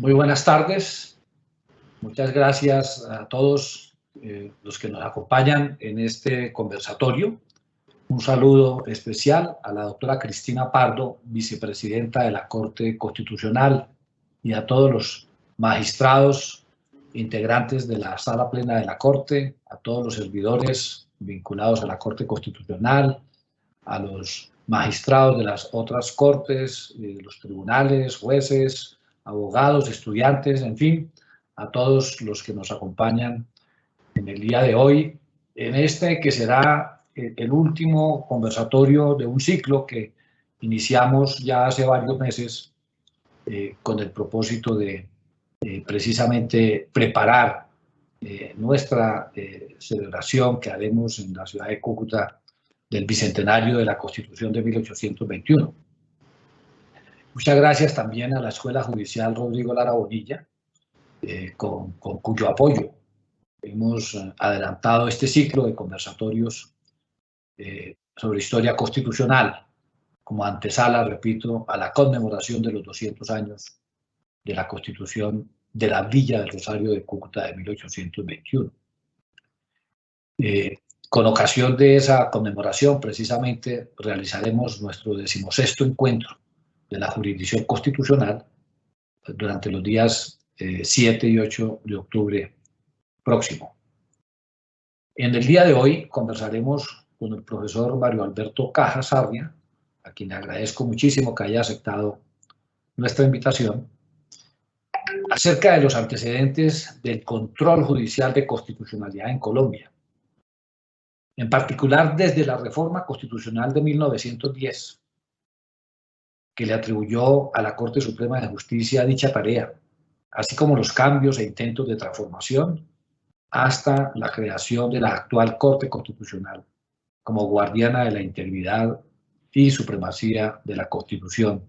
Muy buenas tardes. Muchas gracias a todos los que nos acompañan en este conversatorio. Un saludo especial a la doctora Cristina Pardo, vicepresidenta de la Corte Constitucional, y a todos los magistrados integrantes de la Sala Plena de la Corte, a todos los servidores vinculados a la Corte Constitucional, a los magistrados de las otras cortes, los tribunales, jueces, abogados, estudiantes, en fin, a todos los que nos acompañan en el día de hoy, en este que será el último conversatorio de un ciclo que iniciamos ya hace varios meses con el propósito de precisamente preparar nuestra celebración que haremos en la ciudad de Cúcuta del bicentenario de la Constitución de 1821. Muchas gracias también a la Escuela Judicial Rodrigo Lara Bonilla, con cuyo apoyo hemos adelantado este ciclo de conversatorios sobre historia constitucional, como antesala, repito, a la conmemoración de los 200 años de la Constitución de la Villa del Rosario de Cúcuta de 1821. Con ocasión de esa conmemoración, precisamente, realizaremos nuestro 16º encuentro de la jurisdicción constitucional durante los días 7 y 8 de octubre próximo. En el día de hoy conversaremos con el profesor Mario Alberto Cajas Sarria, a quien agradezco muchísimo que haya aceptado nuestra invitación, acerca de los antecedentes del control judicial de constitucionalidad en Colombia. En particular desde la reforma constitucional de 1910, que le atribuyó a la Corte Suprema de Justicia dicha tarea, así como los cambios e intentos de transformación hasta la creación de la actual Corte Constitucional como guardiana de la integridad y supremacía de la Constitución,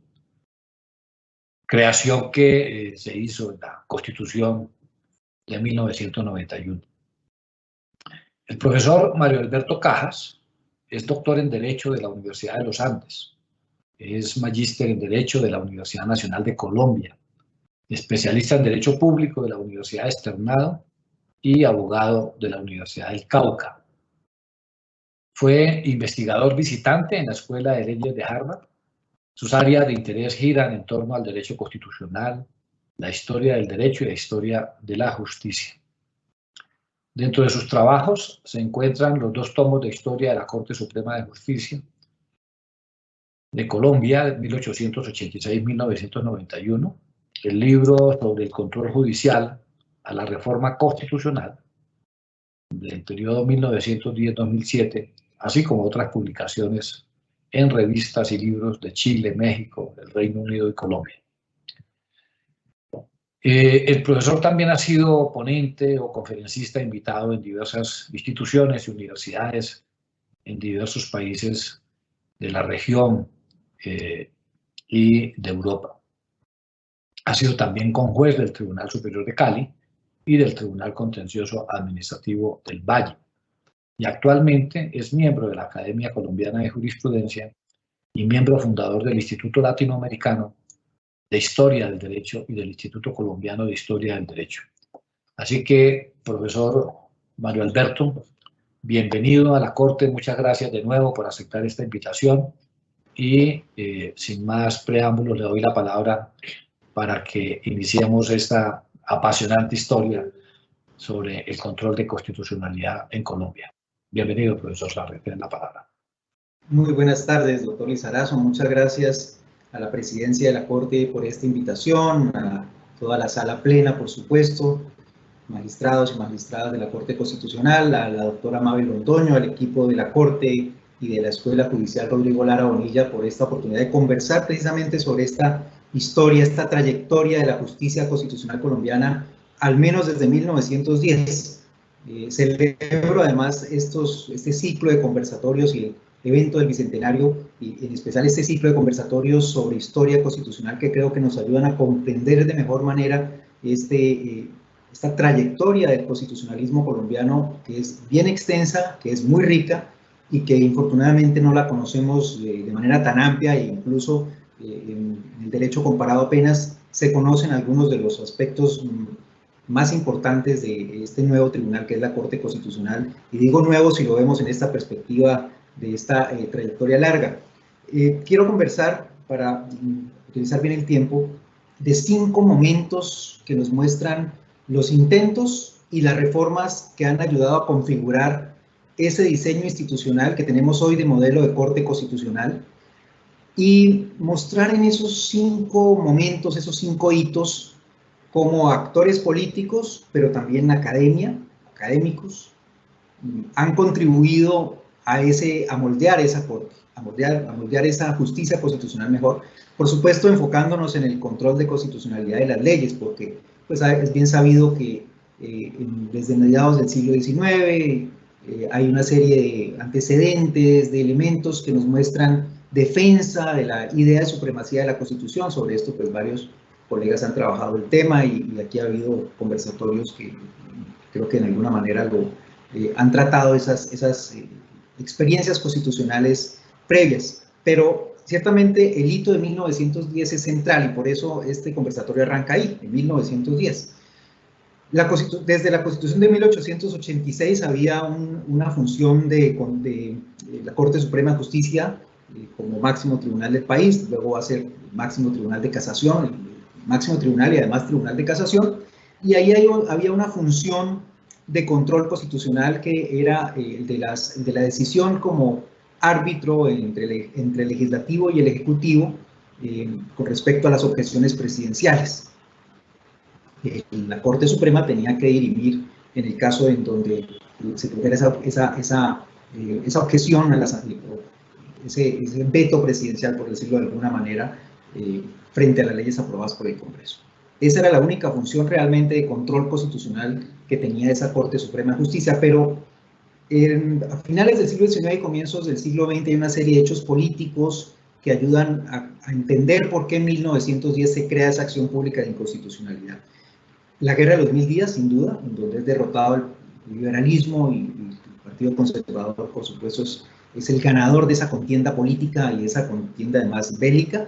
creación que se hizo en la Constitución de 1991. El profesor Mario Alberto Cajas es doctor en Derecho de la Universidad de los Andes, es magíster en Derecho de la Universidad Nacional de Colombia, especialista en Derecho Público de la Universidad Externado y abogado de la Universidad del Cauca. Fue investigador visitante en la Escuela de Leyes de Harvard. Sus áreas de interés giran en torno al derecho constitucional, la historia del derecho y la historia de la justicia. Dentro de sus trabajos se encuentran los 2 tomos de historia de la Corte Suprema de Justicia de Colombia, 1886-1991, el libro sobre el control judicial a la reforma constitucional del periodo 1910-2007, así como otras publicaciones en revistas y libros de Chile, México, el Reino Unido y Colombia. El profesor también ha sido ponente o conferencista invitado en diversas instituciones y universidades en diversos países de la región y de Europa. Ha sido también conjuez del Tribunal Superior de Cali y del Tribunal Contencioso Administrativo del Valle. Y actualmente es miembro de la Academia Colombiana de Jurisprudencia y miembro fundador del Instituto Latinoamericano de Historia del Derecho y del Instituto Colombiano de Historia del Derecho. Así que, profesor Mario Alberto, bienvenido a la Corte. Muchas gracias de nuevo por aceptar esta invitación. Y sin más preámbulos, le doy la palabra para que iniciemos esta apasionante historia sobre el control de constitucionalidad en Colombia. Bienvenido, profesor Sarria, tiene la palabra. Muy buenas tardes, doctor Lizarazo. Muchas gracias a la presidencia de la Corte por esta invitación, a toda la sala plena, por supuesto, magistrados y magistradas de la Corte Constitucional, a la doctora Mabel Londoño, al equipo de la Corte y de la Escuela Judicial Rodrigo Lara Bonilla por esta oportunidad de conversar precisamente sobre esta historia, esta trayectoria de la justicia constitucional colombiana, al menos desde 1910. Celebro además este ciclo de conversatorios y el evento del Bicentenario, y en especial este ciclo de conversatorios sobre historia constitucional, que creo que nos ayudan a comprender de mejor manera esta trayectoria del constitucionalismo colombiano, que es bien extensa, que es muy rica, y que infortunadamente no la conocemos de manera tan amplia, e incluso en el derecho comparado apenas se conocen algunos de los aspectos más importantes de este nuevo tribunal que es la Corte Constitucional, y digo nuevo si lo vemos en esta perspectiva de esta trayectoria larga. Quiero conversar, para utilizar bien el tiempo, de 5 momentos que nos muestran los intentos y las reformas que han ayudado a configurar ese diseño institucional que tenemos hoy de modelo de Corte Constitucional, y mostrar en esos 5 momentos, esos 5 hitos, como actores políticos, pero también académicos, han contribuido a moldear esa Corte, a moldear esa justicia constitucional mejor, por supuesto enfocándonos en el control de constitucionalidad de las leyes, porque pues, es bien sabido que desde mediados del siglo XIX hay una serie de antecedentes, de elementos que nos muestran defensa de la idea de supremacía de la Constitución. Sobre esto pues varios colegas han trabajado el tema y aquí ha habido conversatorios que creo que en alguna manera han tratado esas experiencias constitucionales previas, pero ciertamente el hito de 1910 es central y por eso este conversatorio arranca ahí, en 1910. Desde la Constitución de 1886 había una función de la Corte Suprema de Justicia como máximo tribunal del país, luego va a ser máximo tribunal de casación, máximo tribunal y además tribunal de casación, y ahí había una función de control constitucional que era de la decisión como árbitro entre el legislativo y el ejecutivo con respecto a las objeciones presidenciales. La Corte Suprema tenía que dirimir en el caso en donde se tuviera esa objeción, ese veto presidencial, por decirlo de alguna manera, frente a las leyes aprobadas por el Congreso. Esa era la única función realmente de control constitucional que tenía esa Corte Suprema de Justicia, pero a finales del siglo XIX y comienzos del siglo XX hay una serie de hechos políticos que ayudan a entender por qué en 1910 se crea esa acción pública de inconstitucionalidad. La Guerra de los 1000 días, sin duda, en donde es derrotado el liberalismo y el Partido Conservador, por supuesto, es el ganador de esa contienda política y esa contienda además bélica,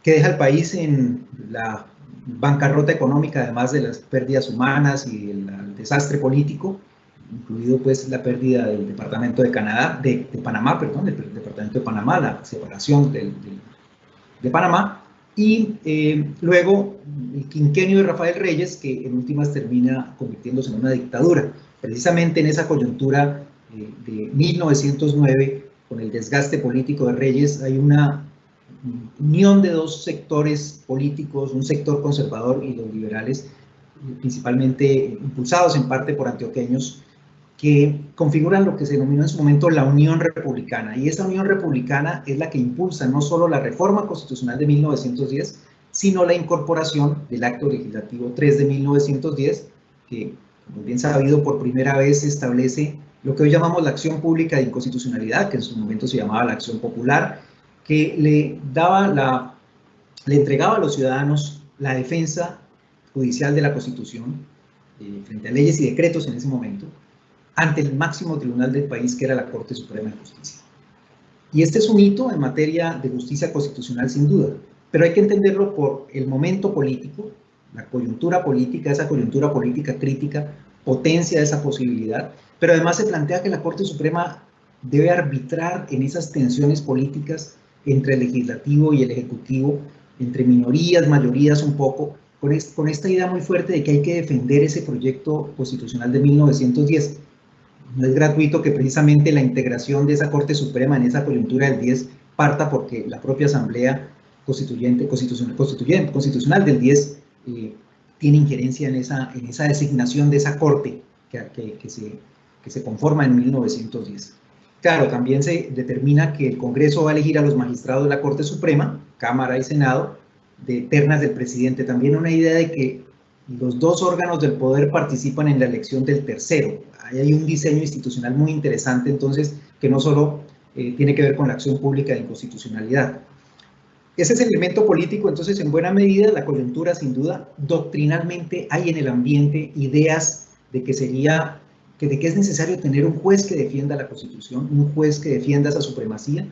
que deja al país en la bancarrota económica, además de las pérdidas humanas y el desastre político, incluido pues la pérdida del departamento de Panamá, del departamento de Panamá, la separación de Panamá, y luego el quinquenio de Rafael Reyes, que en últimas termina convirtiéndose en una dictadura. Precisamente en esa coyuntura de 1909, con el desgaste político de Reyes, hay una unión de 2 sectores políticos, un sector conservador y los liberales, principalmente impulsados en parte por antioqueños, que configuran lo que se denominó en su momento la Unión Republicana, y esa Unión Republicana es la que impulsa no solo la reforma constitucional de 1910, sino la incorporación del Acto Legislativo 3 de 1910, que, como bien sabido, por primera vez establece lo que hoy llamamos la acción pública de inconstitucionalidad, que en su momento se llamaba la acción popular, que le entregaba a los ciudadanos la defensa judicial de la Constitución frente a leyes y decretos en ese momento, ante el máximo tribunal del país, que era la Corte Suprema de Justicia. Y este es un hito en materia de justicia constitucional, sin duda, pero hay que entenderlo por el momento político, la coyuntura política, esa coyuntura política crítica potencia esa posibilidad, pero además se plantea que la Corte Suprema debe arbitrar en esas tensiones políticas entre el legislativo y el ejecutivo, entre minorías, mayorías un poco, con esta idea muy fuerte de que hay que defender ese proyecto constitucional de 1910. No es gratuito que precisamente la integración de esa Corte Suprema en esa coyuntura del 10 parta porque la propia Asamblea Constitucional del 10 tiene injerencia en esa designación de esa Corte que se conforma en 1910. Claro, también se determina que el Congreso va a elegir a los magistrados de la Corte Suprema, Cámara y Senado, de ternas del presidente. También una idea de que los 2 órganos del poder participan en la elección del tercero. Ahí hay un diseño institucional muy interesante, entonces, que no solo tiene que ver con la acción pública de inconstitucionalidad. Ese es el elemento político, entonces, en buena medida, la coyuntura, sin duda, doctrinalmente hay en el ambiente ideas de que es necesario tener un juez que defienda la Constitución, un juez que defienda esa supremacía.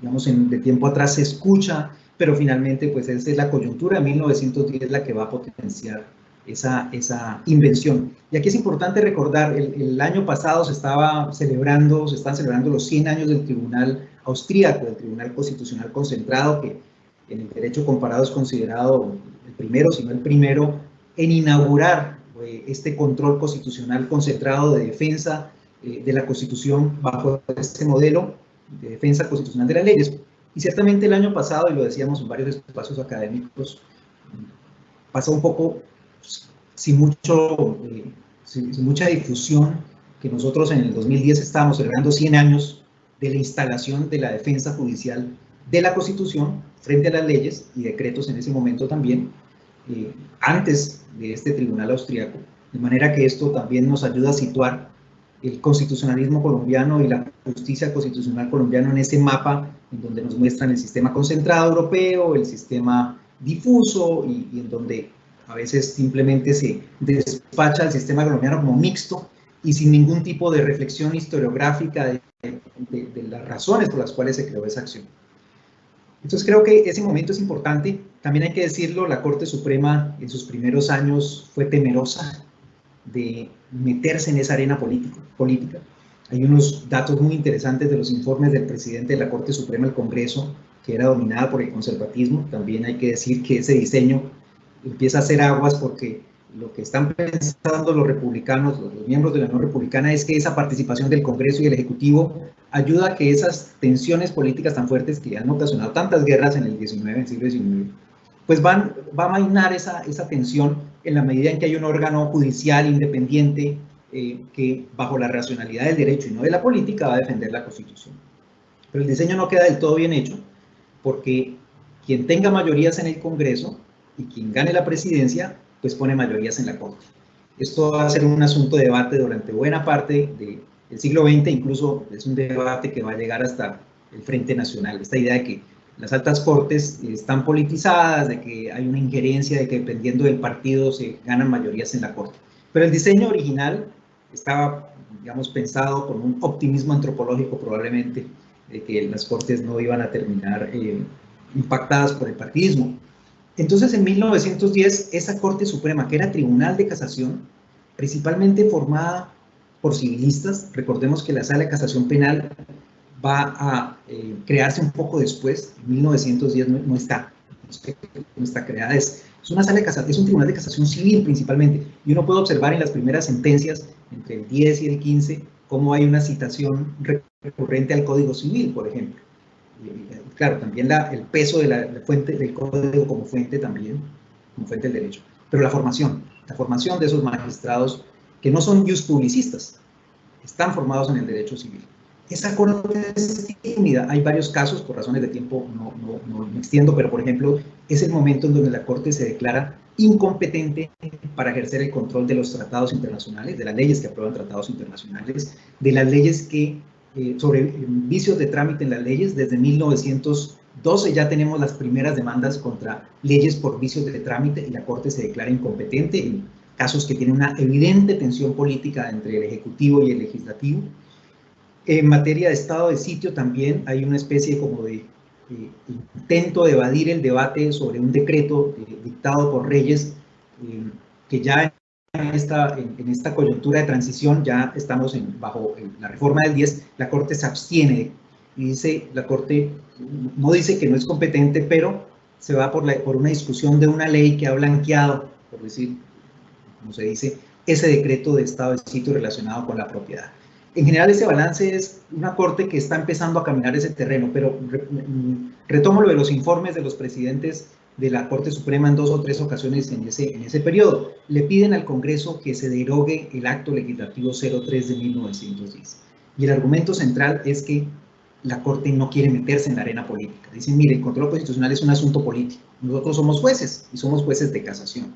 Digamos, de tiempo atrás se escucha pero finalmente pues esa es la coyuntura de 1910 la que va a potenciar esa invención. Y aquí es importante recordar, el año pasado se están celebrando los 100 años del Tribunal Austríaco, del Tribunal Constitucional Concentrado, que en el derecho comparado es considerado el primero, si no el primero, en inaugurar este control constitucional concentrado de defensa de la Constitución bajo este modelo de defensa constitucional de las leyes. Y ciertamente el año pasado, y lo decíamos en varios espacios académicos, pasó un poco sin mucha difusión, que nosotros en el 2010 estábamos celebrando 100 años de la instalación de la defensa judicial de la Constitución frente a las leyes y decretos en ese momento también, antes de este tribunal austríaco, de manera que esto también nos ayuda a situar el constitucionalismo colombiano y la justicia constitucional colombiana en ese mapa en donde nos muestran el sistema concentrado europeo, el sistema difuso y en donde a veces simplemente se despacha el sistema colombiano como mixto y sin ningún tipo de reflexión historiográfica de las razones por las cuales se creó esa acción. Entonces creo que ese momento es importante. También hay que decirlo, la Corte Suprema en sus primeros años fue temerosa de meterse en esa arena política. Hay unos datos muy interesantes de los informes del presidente de la Corte Suprema, el Congreso, que era dominada por el conservatismo. También hay que decir que ese diseño empieza a hacer aguas porque lo que están pensando los republicanos, los miembros de la Unión Republicana, es que esa participación del Congreso y el Ejecutivo ayuda a que esas tensiones políticas tan fuertes que han ocasionado tantas guerras en el siglo XIX, pues va a amainar esa tensión en la medida en que hay un órgano judicial independiente que bajo la racionalidad del derecho y no de la política va a defender la Constitución. Pero el diseño no queda del todo bien hecho porque quien tenga mayorías en el Congreso y quien gane la presidencia, pues pone mayorías en la Corte. Esto va a ser un asunto de debate durante buena parte del siglo XX, incluso es un debate que va a llegar hasta el Frente Nacional. Esta idea de que las altas cortes están politizadas, de que hay una injerencia, de que dependiendo del partido se ganan mayorías en la Corte. Pero el diseño original estaba, digamos, pensado con un optimismo antropológico probablemente, de que las cortes no iban a terminar impactadas por el partidismo. Entonces, en 1910, esa Corte Suprema, que era Tribunal de Casación, principalmente formada por civilistas, recordemos que la Sala de Casación Penal va a crearse un poco después, en 1910 no está creada, es una sala de casación, es un tribunal de casación civil principalmente, y uno puede observar en las primeras sentencias, entre el 10 y el 15, cómo hay una citación recurrente al Código Civil, por ejemplo. Claro, también el peso de la fuente del Código como fuente también, como fuente del derecho, pero la formación de esos magistrados que no son jus-publicistas, están formados en el derecho civil. Esa corte es tímida. Hay varios casos, por razones de tiempo no me extiendo, pero por ejemplo, es el momento en donde la Corte se declara incompetente para ejercer el control de los tratados internacionales, de las leyes que aprueban tratados internacionales, de las leyes que, sobre vicios de trámite en las leyes. Desde 1912 ya tenemos las primeras demandas contra leyes por vicios de trámite y la Corte se declara incompetente en casos que tienen una evidente tensión política entre el Ejecutivo y el Legislativo. En materia de estado de sitio también hay una especie como de intento de evadir el debate sobre un decreto dictado por Reyes, que ya en esta coyuntura de transición, ya estamos bajo la reforma del 10, la Corte se abstiene y dice, la Corte no dice que no es competente, pero se va por una discusión de una ley que ha blanqueado, por decir, como se dice, ese decreto de estado de sitio relacionado con la propiedad. En general, ese balance es una Corte que está empezando a caminar ese terreno, pero retomo lo de los informes de los presidentes de la Corte Suprema en 2 o 3 ocasiones en ese periodo. Le piden al Congreso que se derogue el acto legislativo 03 de 1910. Y el argumento central es que la Corte no quiere meterse en la arena política. Dicen, mire, el control constitucional es un asunto político. Nosotros somos jueces y somos jueces de casación.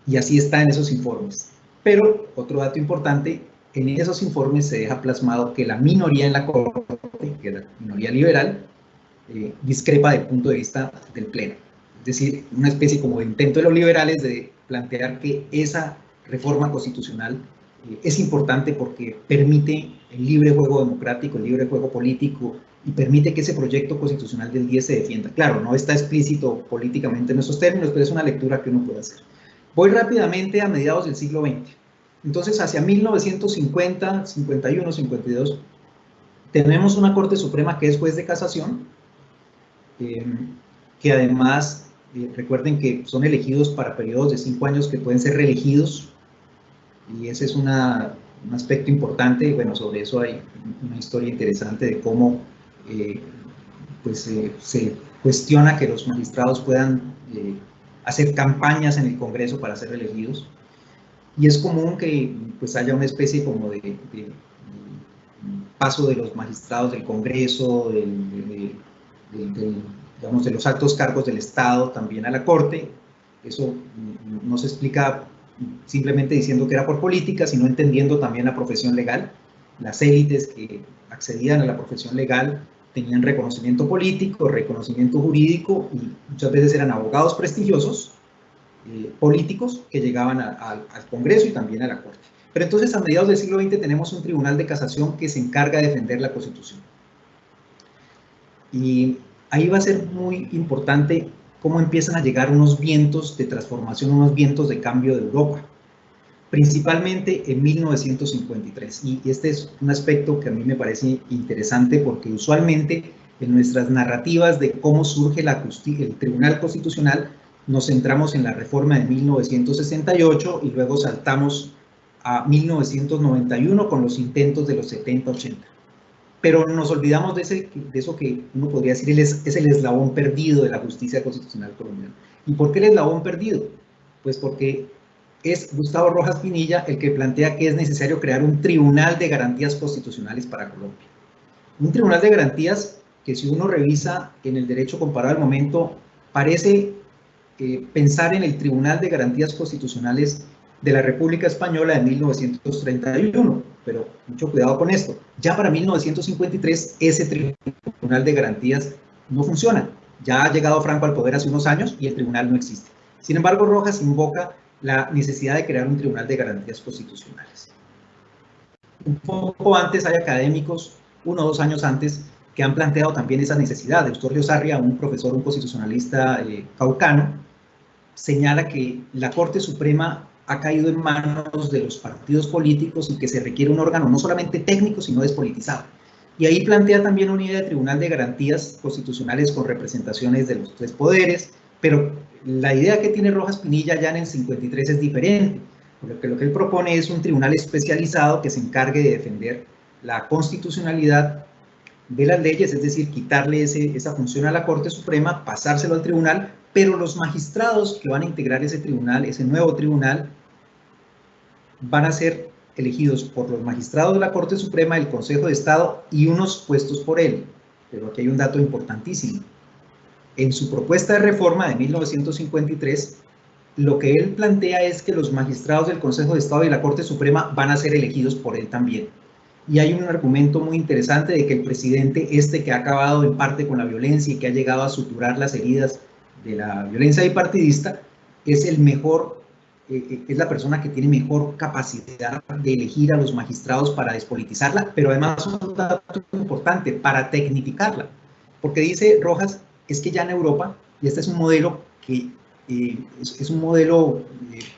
Y así está en esos informes. Pero, otro dato importante, en esos informes se deja plasmado que la minoría en la Corte, que es la minoría liberal, discrepa del punto de vista del Pleno. Es decir, una especie como de intento de los liberales de plantear que esa reforma constitucional es importante porque permite el libre juego democrático, el libre juego político y permite que ese proyecto constitucional del 10 se defienda. Claro, no está explícito políticamente en esos términos, pero es una lectura que uno puede hacer. Voy rápidamente a mediados del siglo XX. Entonces, hacia 1950, 51, 52, tenemos una Corte Suprema que es juez de casación, que además, recuerden que son elegidos para periodos de 5 años que pueden ser reelegidos, y ese es un aspecto importante. Bueno, sobre eso hay una historia interesante de cómo se cuestiona que los magistrados puedan hacer campañas en el Congreso para ser elegidos, y es común que pues haya una especie como de paso de los magistrados del Congreso, digamos, de los altos cargos del Estado también a la Corte. Eso no se explica simplemente diciendo que era por política, sino entendiendo también la profesión legal. Las élites que accedían a la profesión legal tenían reconocimiento político, reconocimiento jurídico, y muchas veces eran abogados prestigiosos, políticos, que llegaban al Congreso y también a la Corte. Pero entonces, a mediados del siglo XX, tenemos un tribunal de casación que se encarga de defender la Constitución. Y ahí va a ser muy importante cómo empiezan a llegar unos vientos de transformación, unos vientos de cambio de Europa, principalmente en 1953. Y este es un aspecto que a mí me parece interesante, porque usualmente en nuestras narrativas de cómo surge el Tribunal Constitucional nos centramos en la reforma de 1968 y luego saltamos a 1991 con los intentos de los 70-80. Pero nos olvidamos de eso que uno podría decir es el eslabón perdido de la justicia constitucional colombiana. ¿Y por qué el eslabón perdido? Pues porque es Gustavo Rojas Pinilla el que plantea que es necesario crear un tribunal de garantías constitucionales para Colombia. Un tribunal de garantías que, si uno revisa en el derecho comparado al momento, parece pensar en el Tribunal de Garantías Constitucionales de la República Española de 1931, pero mucho cuidado con esto. Ya para 1953 ese Tribunal de Garantías no funciona. Ya ha llegado Franco al poder hace unos años y el tribunal no existe. Sin embargo, Rojas invoca la necesidad de crear un Tribunal de Garantías Constitucionales. Un poco antes hay académicos, 1 o 2 años antes, que han planteado también esa necesidad. Eustorrio Sarria, un profesor, un constitucionalista caucano, señala que la Corte Suprema ha caído en manos de los partidos políticos y que se requiere un órgano no solamente técnico, sino despolitizado. Y ahí plantea también una idea de tribunal de garantías constitucionales con representaciones de los 3 poderes, pero la idea que tiene Rojas Pinilla ya en el 53 es diferente, porque lo que él propone es un tribunal especializado que se encargue de defender la constitucionalidad de las leyes, es decir, quitarle esa función a la Corte Suprema, pasárselo al tribunal, pero los magistrados que van a integrar ese tribunal, ese nuevo tribunal, van a ser elegidos por los magistrados de la Corte Suprema, el Consejo de Estado y unos puestos por él. Pero aquí hay un dato importantísimo. En su propuesta de reforma de 1953, lo que él plantea es que los magistrados del Consejo de Estado y la Corte Suprema van a ser elegidos por él también. Y hay un argumento muy interesante de que el presidente, que ha acabado en parte con la violencia y que ha llegado a suturar las heridas de la violencia bipartidista, es la persona que tiene mejor capacidad de elegir a los magistrados para despolitizarla, pero además un dato importante, para tecnificarla. Porque dice Rojas, es que ya en Europa, y este es un modelo que es un modelo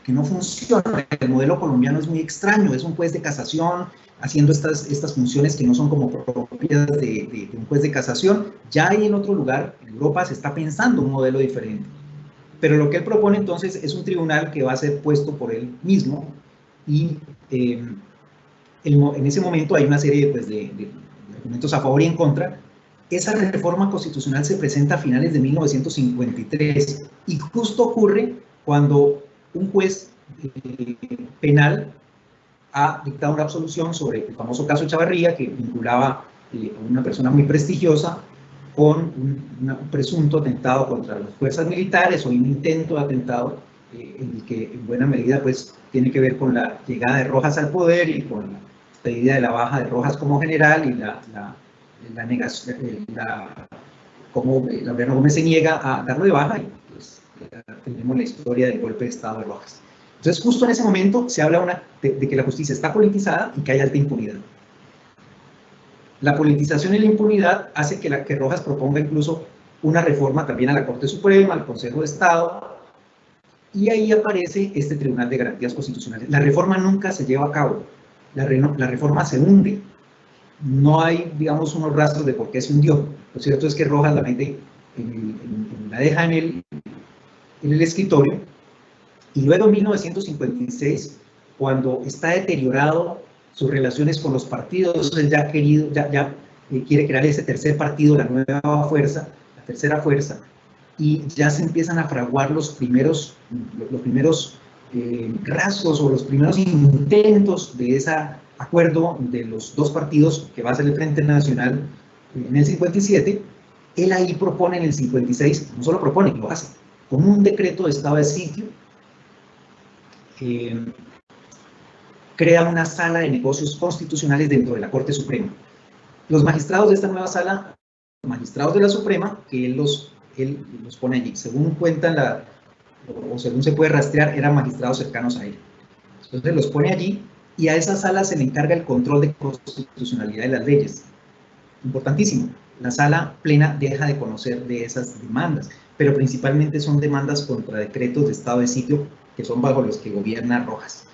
que no funciona. El modelo colombiano es muy extraño, es un juez de casación haciendo estas funciones que no son como propias de un juez de casación. Ya hay en otro lugar, en Europa, se está pensando un modelo diferente. Pero lo que él propone entonces es un tribunal que va a ser puesto por él mismo, y en ese momento hay una serie de argumentos a favor y en contra. Esa reforma constitucional se presenta a finales de 1953 y justo ocurre cuando un juez penal ha dictado una absolución sobre el famoso caso Chavarría, que vinculaba a una persona muy prestigiosa con un presunto atentado contra las fuerzas militares, o un intento de atentado, en el que en buena medida pues tiene que ver con la llegada de Rojas al poder y con la pedida de la baja de Rojas como general y la negación, cómo Laureano Gómez se niega a darlo de baja, y pues tenemos la historia del golpe de Estado de Rojas. Entonces, justo en ese momento se habla de que la justicia está politizada y que hay alta impunidad. La politización y la impunidad hace que Rojas proponga incluso una reforma también a la Corte Suprema, al Consejo de Estado, y ahí aparece este Tribunal de Garantías Constitucionales. La reforma nunca se lleva a cabo, la reforma se hunde, no hay, digamos, unos rastros de por qué se hundió. Lo cierto es que Rojas la mete, la deja en el escritorio, y luego en 1956, cuando está deteriorado sus relaciones con los partidos, él ya quiere crear ese tercer partido, la nueva fuerza, la tercera fuerza, y ya se empiezan a fraguar los primeros rasgos o los primeros intentos de ese acuerdo de los dos partidos que va a ser el Frente Nacional en el 57. Él ahí propone en el 56, no solo propone, lo hace, con un decreto de estado de sitio, crea una sala de negocios constitucionales dentro de la Corte Suprema. Los magistrados de esta nueva sala, los magistrados de la Suprema, que él los pone allí, según cuentan o según se puede rastrear, eran magistrados cercanos a él. Entonces los pone allí, y a esa sala se le encarga el control de constitucionalidad de las leyes. Importantísimo, la sala plena deja de conocer de esas demandas, pero principalmente son demandas contra decretos de estado de sitio que son bajo los que gobierna Rojas.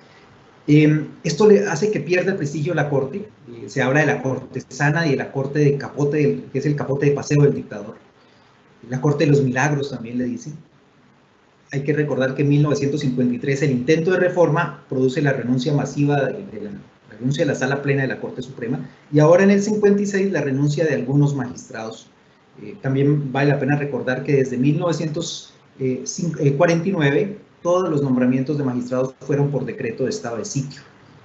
Esto le hace que pierda el prestigio la Corte. Se habla de la cortesana y de la Corte de capote, que es el capote de paseo del dictador. La Corte de los Milagros también le dicen. Hay que recordar que en 1953 el intento de reforma produce la renuncia masiva la renuncia de la sala plena de la Corte Suprema, y ahora en el 56 la renuncia de algunos magistrados. También vale la pena recordar que desde 1949 todos los nombramientos de magistrados fueron por decreto de estado de sitio,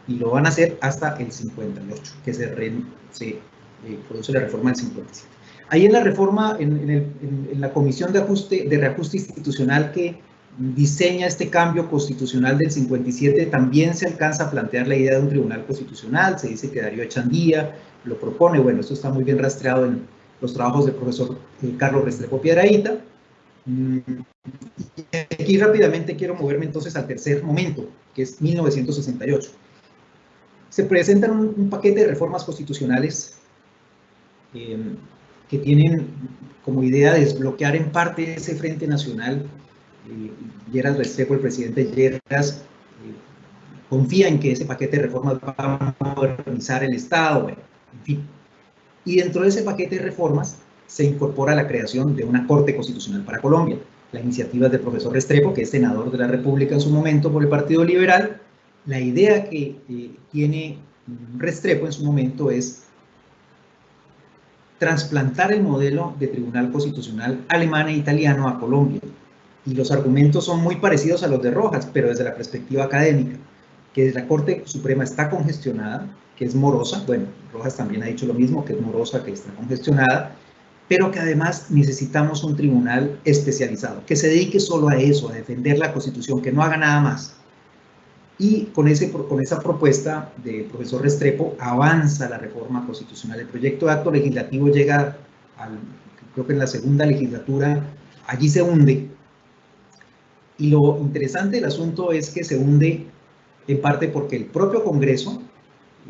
y lo van a hacer hasta el 58, que se produce la reforma del 57. Ahí en la reforma, en la Comisión de Reajuste Institucional que diseña este cambio constitucional del 57, también se alcanza a plantear la idea de un tribunal constitucional. Se dice que Darío Echandía lo propone. Bueno, esto está muy bien rastreado en los trabajos del profesor Carlos Restrepo Piedrahíta. Aquí rápidamente quiero moverme entonces al tercer momento, que es 1968. Se presentan un paquete de reformas constitucionales que tienen como idea desbloquear en parte ese Frente Nacional. Lleras Restrepo, el presidente Lleras, confía en que ese paquete de reformas va a modernizar el Estado, bueno, en fin. Y dentro de ese paquete de reformas se incorpora la creación de una Corte Constitucional para Colombia. La iniciativa del profesor Restrepo, que es senador de la República en su momento por el Partido Liberal. La idea que tiene Restrepo en su momento es trasplantar el modelo de tribunal constitucional alemán e italiano a Colombia. Y los argumentos son muy parecidos a los de Rojas, pero desde la perspectiva académica, que la Corte Suprema está congestionada, que es morosa. Bueno, Rojas también ha dicho lo mismo, que es morosa, que está congestionada, pero que además necesitamos un tribunal especializado, que se dedique solo a eso, a defender la Constitución, que no haga nada más. Y con esa propuesta del profesor Restrepo avanza la reforma constitucional. El proyecto de acto legislativo llega, creo que en la segunda legislatura, allí se hunde. Y lo interesante del asunto es que se hunde en parte porque el propio Congreso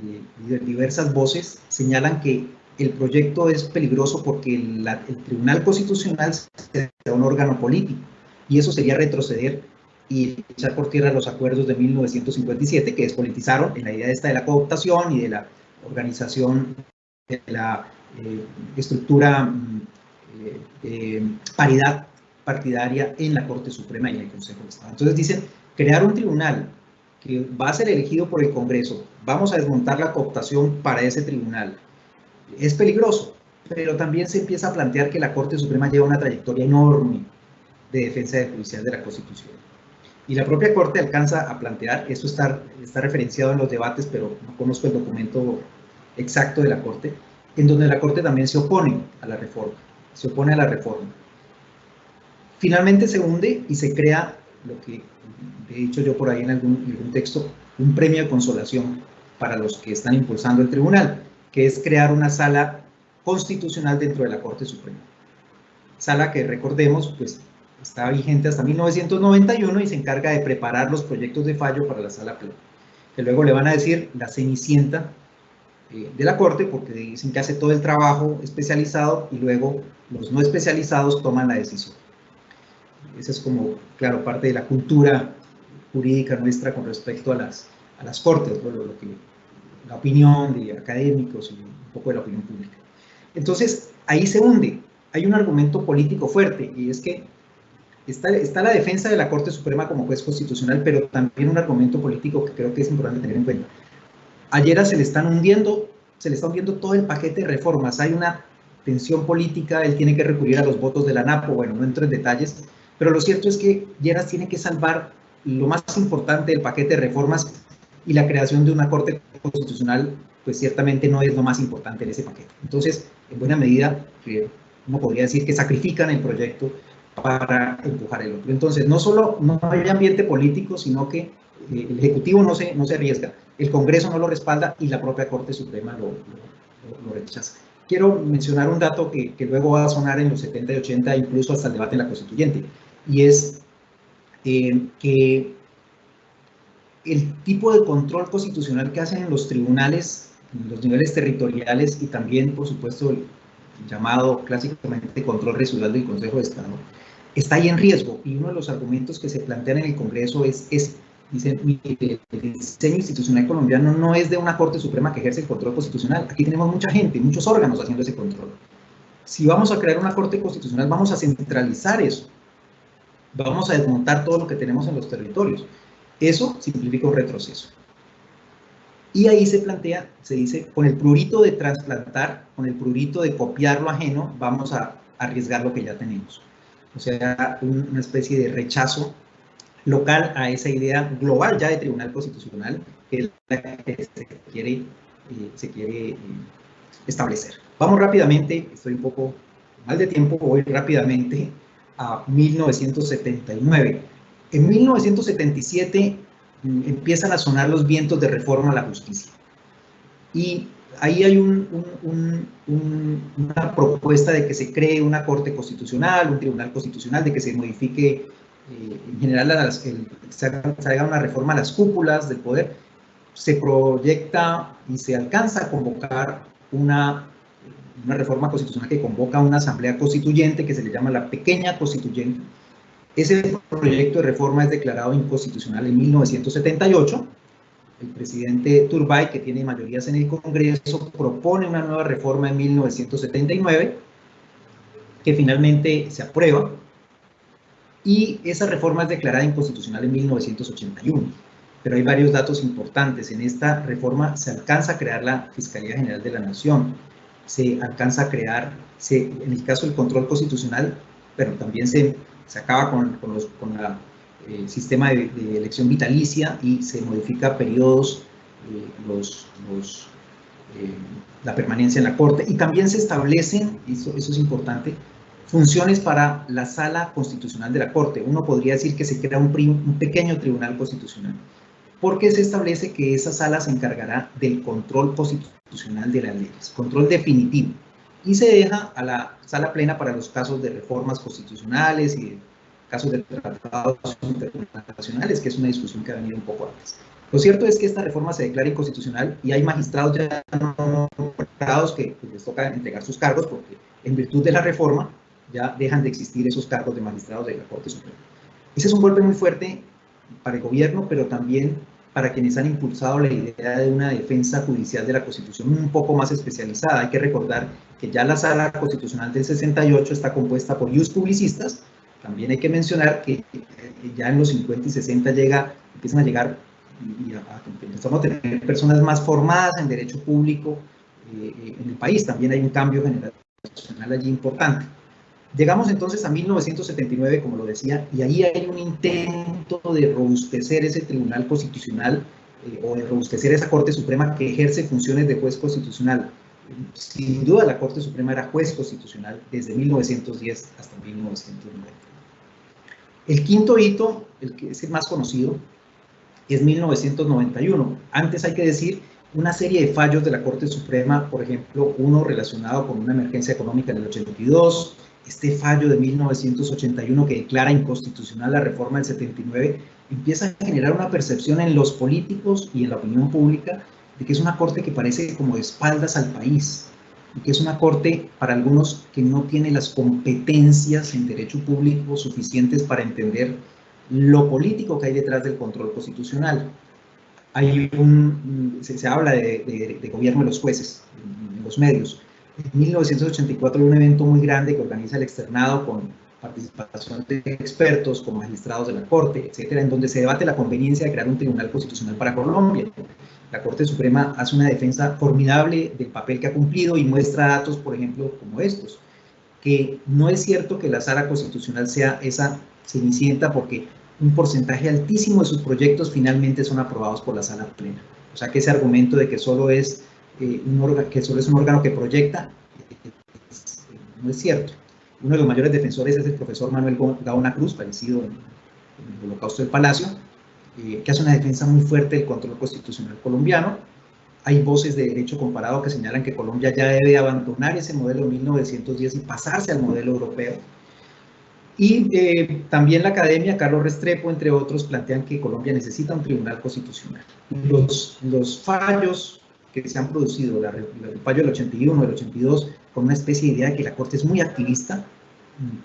y diversas voces señalan que el proyecto es peligroso porque el Tribunal Constitucional será un órgano político, y eso sería retroceder y echar por tierra los acuerdos de 1957, que despolitizaron en la idea esta de la cooptación y de la organización de la estructura paridad partidaria en la Corte Suprema y en el Consejo de Estado. Entonces dicen, crear un tribunal que va a ser elegido por el Congreso, vamos a desmontar la cooptación para ese tribunal, es peligroso, pero también se empieza a plantear que la Corte Suprema lleva una trayectoria enorme de defensa judicial de la Constitución. Y la propia Corte alcanza a plantear, esto está referenciado en los debates, pero no conozco el documento exacto de la Corte, en donde la Corte también se opone a la reforma, Finalmente se hunde y se crea lo que he dicho yo por ahí en algún texto, un premio de consolación para los que están impulsando el tribunal, que es crear una sala constitucional dentro de la Corte Suprema. Sala que, recordemos, pues está vigente hasta 1991 y se encarga de preparar los proyectos de fallo para la sala plena, que luego le van a decir la Cenicienta de la Corte, porque dicen que hace todo el trabajo especializado y luego los no especializados toman la decisión. Esa es como, claro, parte de la cultura jurídica nuestra con respecto a las Cortes, ¿no? La opinión de académicos y un poco de la opinión pública. Entonces, ahí se hunde. Hay un argumento político fuerte, y es que está la defensa de la Corte Suprema como juez constitucional, pero también un argumento político que creo que es importante tener en cuenta. Ayer se le está hundiendo todo el paquete de reformas. Hay una tensión política, él tiene que recurrir a los votos de la ANAPO, bueno, no entro en detalles, pero lo cierto es que Lleras tiene que salvar lo más importante del paquete de reformas, y la creación de una Corte Constitucional, pues ciertamente no es lo más importante en ese paquete. Entonces, en buena medida, uno podría decir que sacrifican el proyecto para empujar el otro. Entonces, no solo no hay ambiente político, sino que el Ejecutivo no se arriesga, el Congreso no lo respalda y la propia Corte Suprema lo rechaza. Quiero mencionar un dato que luego va a sonar en los 70 y 80, incluso hasta el debate en la Constituyente, y es que el tipo de control constitucional que hacen en los tribunales, en los niveles territoriales, y también, por supuesto, el llamado clásicamente control residual del Consejo de Estado, está ahí en riesgo. Y uno de los argumentos que se plantean en el Congreso dicen, mire, el diseño institucional colombiano no es de una Corte Suprema que ejerce el control constitucional. Aquí tenemos mucha gente, muchos órganos haciendo ese control. Si vamos a crear una Corte Constitucional, vamos a centralizar eso. Vamos a desmontar todo lo que tenemos en los territorios. Eso simplifica un retroceso. Y ahí se plantea, se dice, con el prurito de trasplantar, con el prurito de copiar lo ajeno, vamos a arriesgar lo que ya tenemos. O sea, una especie de rechazo local a esa idea global ya de Tribunal Constitucional, que es la que se quiere establecer. Vamos rápidamente, estoy un poco mal de tiempo, voy rápidamente a 1979. En 1977 empiezan a sonar los vientos de reforma a la justicia. Y ahí hay una propuesta de que se cree una Corte Constitucional, un Tribunal Constitucional, de que se modifique en general, se haga una reforma a las cúpulas del poder. Se proyecta y se alcanza a convocar una reforma constitucional que convoca a una asamblea constituyente que se le llama la Pequeña Constituyente. Ese proyecto de reforma es declarado inconstitucional en 1978. El presidente Turbay, que tiene mayorías en el Congreso, propone una nueva reforma en 1979, que finalmente se aprueba, y esa reforma es declarada inconstitucional en 1981. Pero hay varios datos importantes. En esta reforma se alcanza a crear la Fiscalía General de la Nación, se alcanza a crear, en el caso del control constitucional, pero también se acaba con el sistema de elección vitalicia y se modifica periodos, la permanencia en la Corte, y también se establecen, eso es importante, funciones para la Sala Constitucional de la Corte. Uno podría decir que se crea un pequeño tribunal constitucional, porque se establece que esa sala se encargará del control constitucional de las leyes, control definitivo, y se deja a la Sala Plena para los casos de reformas constitucionales y casos de tratados internacionales, que es una discusión que ha venido un poco antes. Lo cierto es que esta reforma se declara inconstitucional y hay magistrados ya no nombrados que les toca entregar sus cargos, porque en virtud de la reforma ya dejan de existir esos cargos de magistrados de la Corte Suprema. Ese es un golpe muy fuerte para el gobierno, pero también para quienes han impulsado la idea de una defensa judicial de la Constitución un poco más especializada. Hay que recordar que ya la Sala Constitucional del 68 está compuesta por publicistas. También hay que mencionar que ya en los 50 y 60 empiezan a llegar y empezamos a tener personas más formadas en derecho público en el país. También hay un cambio generacional allí importante. Llegamos entonces a 1979, como lo decía, y ahí hay un intento de robustecer ese Tribunal Constitucional o de robustecer esa Corte Suprema que ejerce funciones de juez constitucional. Sin duda la Corte Suprema era juez constitucional desde 1910 hasta 1990. El quinto hito, el que es el más conocido, es 1991. Antes hay que decir una serie de fallos de la Corte Suprema, por ejemplo, uno relacionado con una emergencia económica en el 82, este fallo de 1981 que declara inconstitucional la reforma del 79, empieza a generar una percepción en los políticos y en la opinión pública de que es una corte que parece como de espaldas al país, y que es una corte para algunos que no tiene las competencias en derecho público suficientes para entender lo político que hay detrás del control constitucional. Se habla de gobierno de los jueces en los medios. En 1984 hay un evento muy grande que organiza el Externado con participación de expertos, con magistrados de la Corte, etcétera, en donde se debate la conveniencia de crear un tribunal constitucional para Colombia. La Corte Suprema hace una defensa formidable del papel que ha cumplido y muestra datos, por ejemplo, como estos, que no es cierto que la sala constitucional sea esa cenicienta, porque un porcentaje altísimo de sus proyectos finalmente son aprobados por la sala plena. O sea que ese argumento de que solo es un órgano que proyecta no es cierto. Uno de los mayores defensores es el profesor Manuel Gaona Cruz, fallecido en el Holocausto del Palacio, que hace una defensa muy fuerte del control constitucional colombiano. Hay voces de derecho comparado que señalan que Colombia ya debe abandonar ese modelo de 1910 y pasarse al modelo europeo. Y también la academia, Carlos Restrepo, entre otros, plantean que Colombia necesita un tribunal constitucional. Los fallos que se han producido, el fallo del 81, del 82, con una especie de idea de que la Corte es muy activista,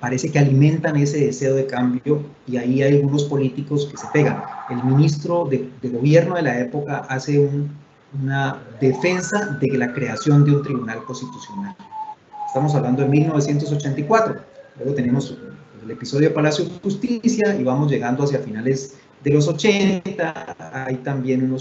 parece que alimentan ese deseo de cambio, y ahí hay algunos políticos que se pegan. El ministro de gobierno de la época hace una defensa de la creación de un tribunal constitucional. Estamos hablando de 1984, luego tenemos el episodio de Palacio de Justicia y vamos llegando hacia finales de los 80, hay también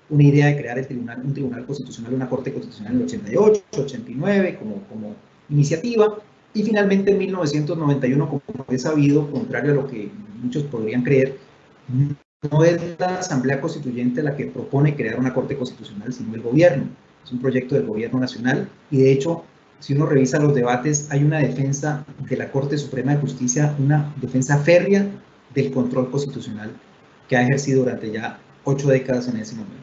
una idea de crear un tribunal constitucional, una corte constitucional en el 88, 89 como iniciativa, y finalmente en 1991, como es sabido, contrario a lo que muchos podrían creer, no es la Asamblea Constituyente la que propone crear una corte constitucional, sino el gobierno. Es un proyecto del gobierno nacional, y de hecho, si uno revisa los debates, hay una defensa de la Corte Suprema de Justicia, una defensa férrea del control constitucional que ha ejercido durante ya 8 décadas en ese momento.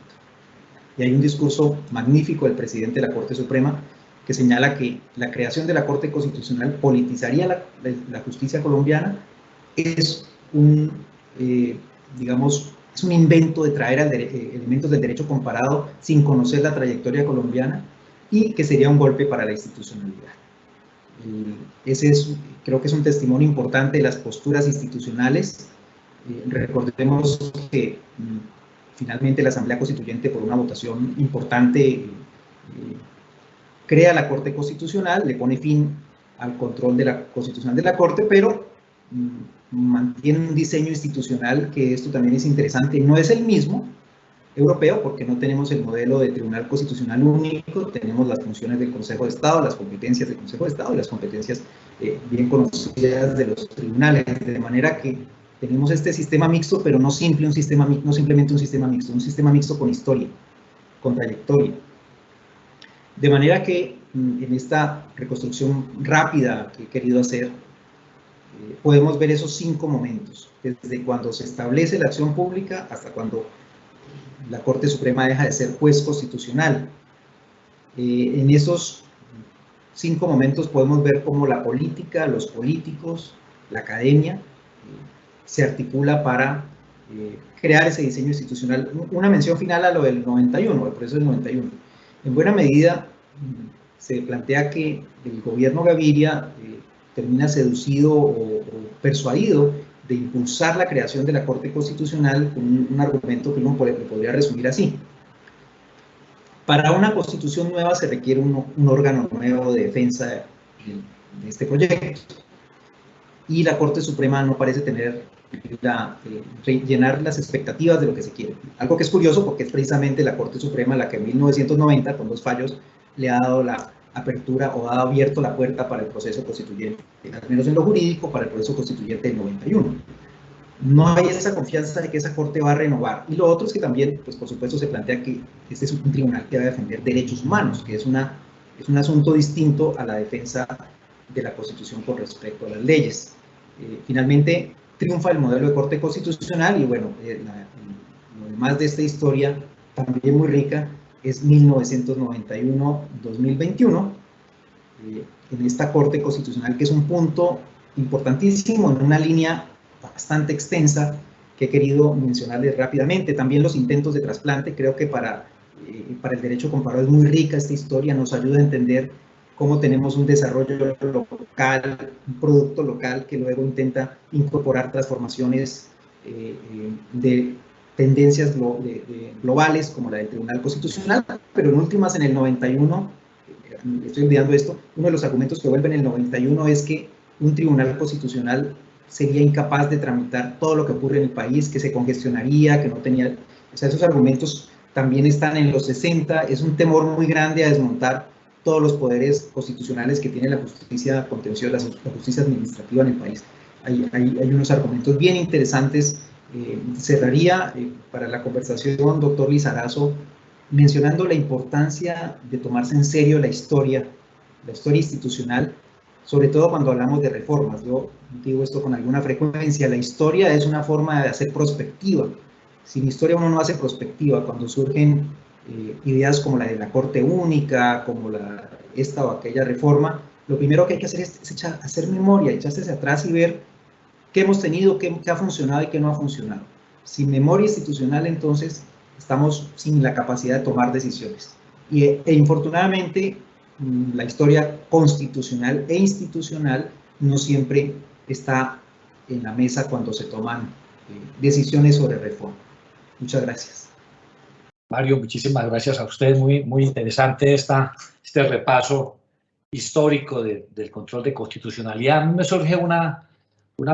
Y hay un discurso magnífico del presidente de la Corte Suprema que señala que la creación de la Corte Constitucional politizaría la justicia colombiana. Es digamos, es un invento de traer elementos del derecho comparado sin conocer la trayectoria colombiana, y que sería un golpe para la institucionalidad. Creo que es un testimonio importante de las posturas institucionales. Recordemos que finalmente la Asamblea Constituyente, por una votación importante, crea la Corte Constitucional, le pone fin al control de la constitucional de la Corte, pero mantiene un diseño institucional que esto también es interesante. No es el mismo europeo, porque no tenemos el modelo de tribunal constitucional único, tenemos las funciones del Consejo de Estado, las competencias del Consejo de Estado y las competencias bien conocidas de los tribunales, de manera que tenemos este sistema mixto, pero no simplemente un sistema mixto con historia, con trayectoria. De manera que en esta reconstrucción rápida que he querido hacer, podemos ver esos 5 momentos, desde cuando se establece la acción pública hasta cuando la Corte Suprema deja de ser juez constitucional. En esos 5 momentos podemos ver cómo la política, los políticos, la academia, se articula para crear ese diseño institucional. Una mención final a lo del 91, el proceso del 91. En buena medida se plantea que el gobierno Gaviria termina seducido o persuadido de impulsar la creación de la Corte Constitucional con un argumento que uno podría resumir así. Para una constitución nueva se requiere un órgano nuevo de defensa de este proyecto, y la Corte Suprema no parece llenar las expectativas de lo que se quiere. Algo que es curioso, porque es precisamente la Corte Suprema la que en 1990, con 2 fallos, le ha dado la apertura o ha abierto la puerta para el proceso constituyente, al menos en lo jurídico, para el proceso constituyente del 91. No hay esa confianza de que esa Corte va a renovar. Y lo otro es que también, pues por supuesto, se plantea que este es un tribunal que va a defender derechos humanos, que es un asunto distinto a la defensa de la Constitución con respecto a las leyes. Finalmente, triunfa el modelo de Corte Constitucional, y bueno, lo demás de esta historia, también muy rica, es 1991-2021, en esta Corte Constitucional, que es un punto importantísimo en una línea bastante extensa que he querido mencionarles rápidamente. También los intentos de trasplante. Creo que para para el derecho comparado es muy rica esta historia, nos ayuda a entender cómo tenemos un desarrollo local, un producto local que luego intenta incorporar transformaciones de tendencias globales como la del Tribunal Constitucional, pero en últimas en el 91, estoy olvidando esto, uno de los argumentos que vuelve en el 91 es que un Tribunal Constitucional sería incapaz de tramitar todo lo que ocurre en el país, que se congestionaría, que no tenía, o sea, esos argumentos también están en los 60, es un temor muy grande a desmontar todos los poderes constitucionales que tiene la justicia contenciosa, la justicia administrativa en el país. Hay unos argumentos bien interesantes. Cerraría para la conversación, doctor Lizarazo, mencionando la importancia de tomarse en serio la historia institucional, sobre todo cuando hablamos de reformas. Yo digo esto con alguna frecuencia, la historia es una forma de hacer prospectiva. Sin historia uno no hace prospectiva. Cuando surgen ideas como la de la Corte Única, como esta o aquella reforma, lo primero que hay que hacer es hacer memoria, echarse hacia atrás y ver qué hemos tenido, qué ha funcionado y qué no ha funcionado. Sin memoria institucional, entonces, estamos sin la capacidad de tomar decisiones. E infortunadamente, la historia constitucional e institucional no siempre está en la mesa cuando se toman decisiones sobre reforma. Muchas gracias. Mario, muchísimas gracias a usted. Muy interesante este repaso histórico del control de constitucionalidad. A mí me surge una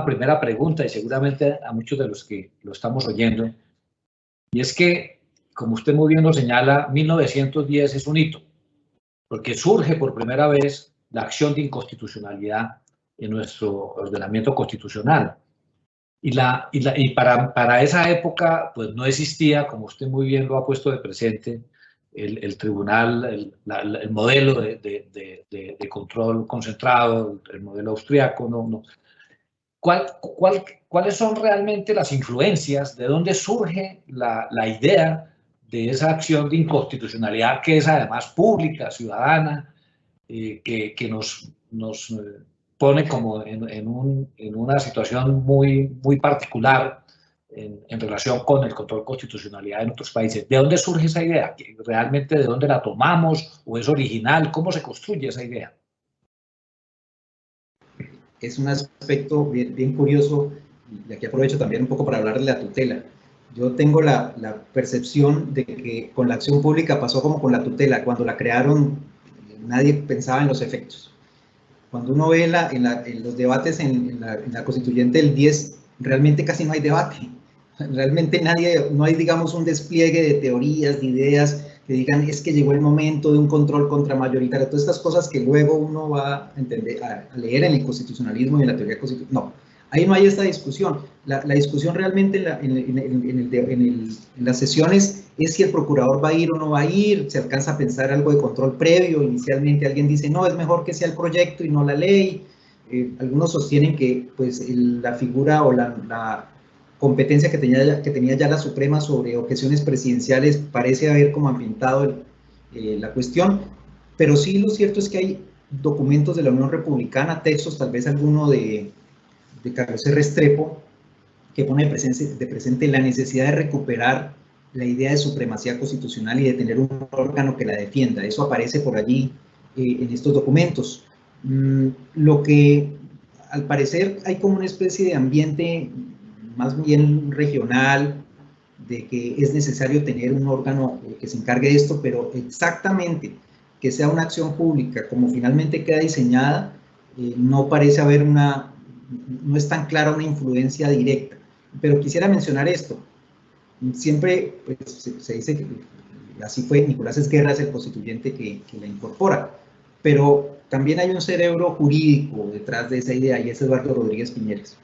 primera pregunta, y seguramente a muchos de los que lo estamos oyendo, y es que, como usted muy bien lo señala, 1910 es un hito, porque surge por primera vez la acción de inconstitucionalidad en nuestro ordenamiento constitucional. Y para esa época, pues no existía, como usted muy bien lo ha puesto de presente, el tribunal, el modelo de control concentrado, el modelo austriaco. ¿Cuáles son realmente las influencias? ¿De dónde surge la idea de esa acción de inconstitucionalidad, que es además pública, ciudadana, que nos pone como en una situación muy particular en relación con el control de constitucionalidad en otros países? ¿De dónde surge esa idea? ¿Realmente de dónde la tomamos? ¿O es original? ¿Cómo se construye esa idea? Es un aspecto bien curioso, y aquí aprovecho también un poco para hablar de la tutela. Yo tengo la percepción de que con la acción pública pasó como con la tutela. Cuando la crearon, nadie pensaba en los efectos. Cuando uno ve en los debates en la constituyente del 10, realmente casi no hay debate. Realmente no hay, digamos, un despliegue de teorías, de ideas que digan es que llegó el momento de un control contramayoritario. Todas estas cosas que luego uno va a entender, a leer en el constitucionalismo y en la teoría constitucional. No, ahí no hay esta discusión. La discusión realmente en las sesiones es si el procurador va a ir o no va a ir, se alcanza a pensar algo de control previo. Inicialmente alguien dice, no, es mejor que sea el proyecto y no la ley. Algunos sostienen que pues, la figura o la competencia que tenía ya la Suprema sobre objeciones presidenciales parece haber como ambientado la cuestión, pero sí lo cierto es que hay documentos de la Unión Republicana, textos, tal vez alguno de Carlos R. Restrepo, que pone de presente la necesidad de recuperar la idea de supremacía constitucional y de tener un órgano que la defienda. Eso aparece por allí en estos documentos. Lo que al parecer hay como una especie de ambiente más bien regional, de que es necesario tener un órgano que se encargue de esto, pero exactamente que sea una acción pública como finalmente queda diseñada, no parece haber no es tan clara una influencia directa. Pero quisiera mencionar esto. Siempre pues, se dice que así fue, Nicolás Esguerra es el constituyente que la incorpora, pero también hay un cerebro jurídico detrás de esa idea y es Eduardo Rodríguez Piñeres,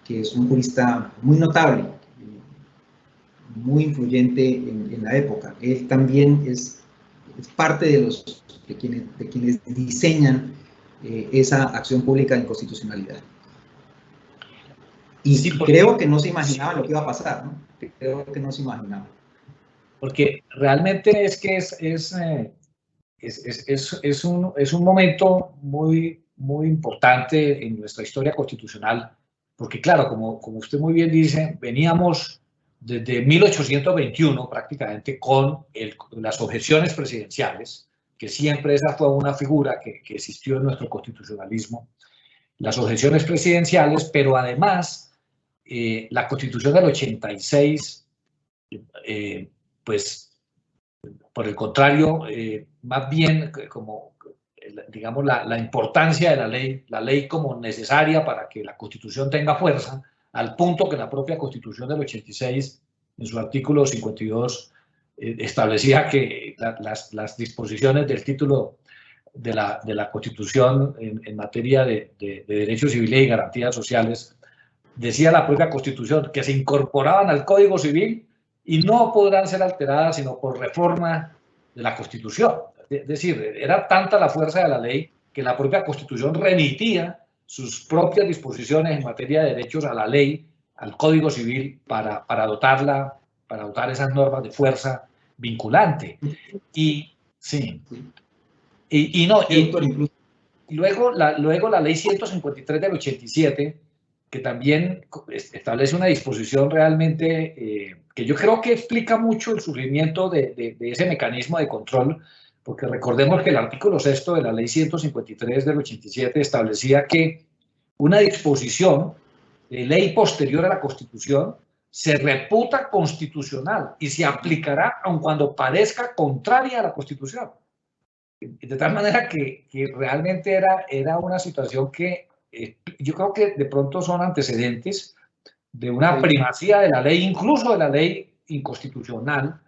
que es un jurista muy notable, muy influyente en la época. Él también es parte de quienes diseñan esa acción pública de inconstitucionalidad. Y sí, creo que no se imaginaba lo que iba a pasar, ¿no? Creo que no se imaginaba. Porque realmente es que es un momento muy importante en nuestra historia constitucional, porque claro, como usted muy bien dice, veníamos desde 1821 prácticamente con las objeciones presidenciales, que siempre esa fue una figura que existió en nuestro constitucionalismo, las objeciones presidenciales, pero además la Constitución del 86, pues por el contrario, más bien como, digamos, la importancia de la ley como necesaria para que la Constitución tenga fuerza, al punto que la propia Constitución del 86, en su artículo 52, establecía que las disposiciones del título de la Constitución en materia de derechos civiles y garantías sociales, decía la propia Constitución que se incorporaban al Código Civil y no podrán ser alteradas sino por reforma de la Constitución. Es decir, era tanta la fuerza de la ley que la propia Constitución remitía sus propias disposiciones en materia de derechos a la ley, al Código Civil, para dotar esas normas de fuerza vinculante. Y sí. Y luego la ley 153 del 87, que también establece una disposición realmente que yo creo que explica mucho el surgimiento de ese mecanismo de control, porque recordemos que el artículo 6 de la ley 153 del 87 establecía que una disposición de ley posterior a la Constitución se reputa constitucional y se aplicará aun cuando parezca contraria a la Constitución. De tal manera que realmente era una situación que yo creo que de pronto son antecedentes de una primacía de la ley, incluso de la ley inconstitucional,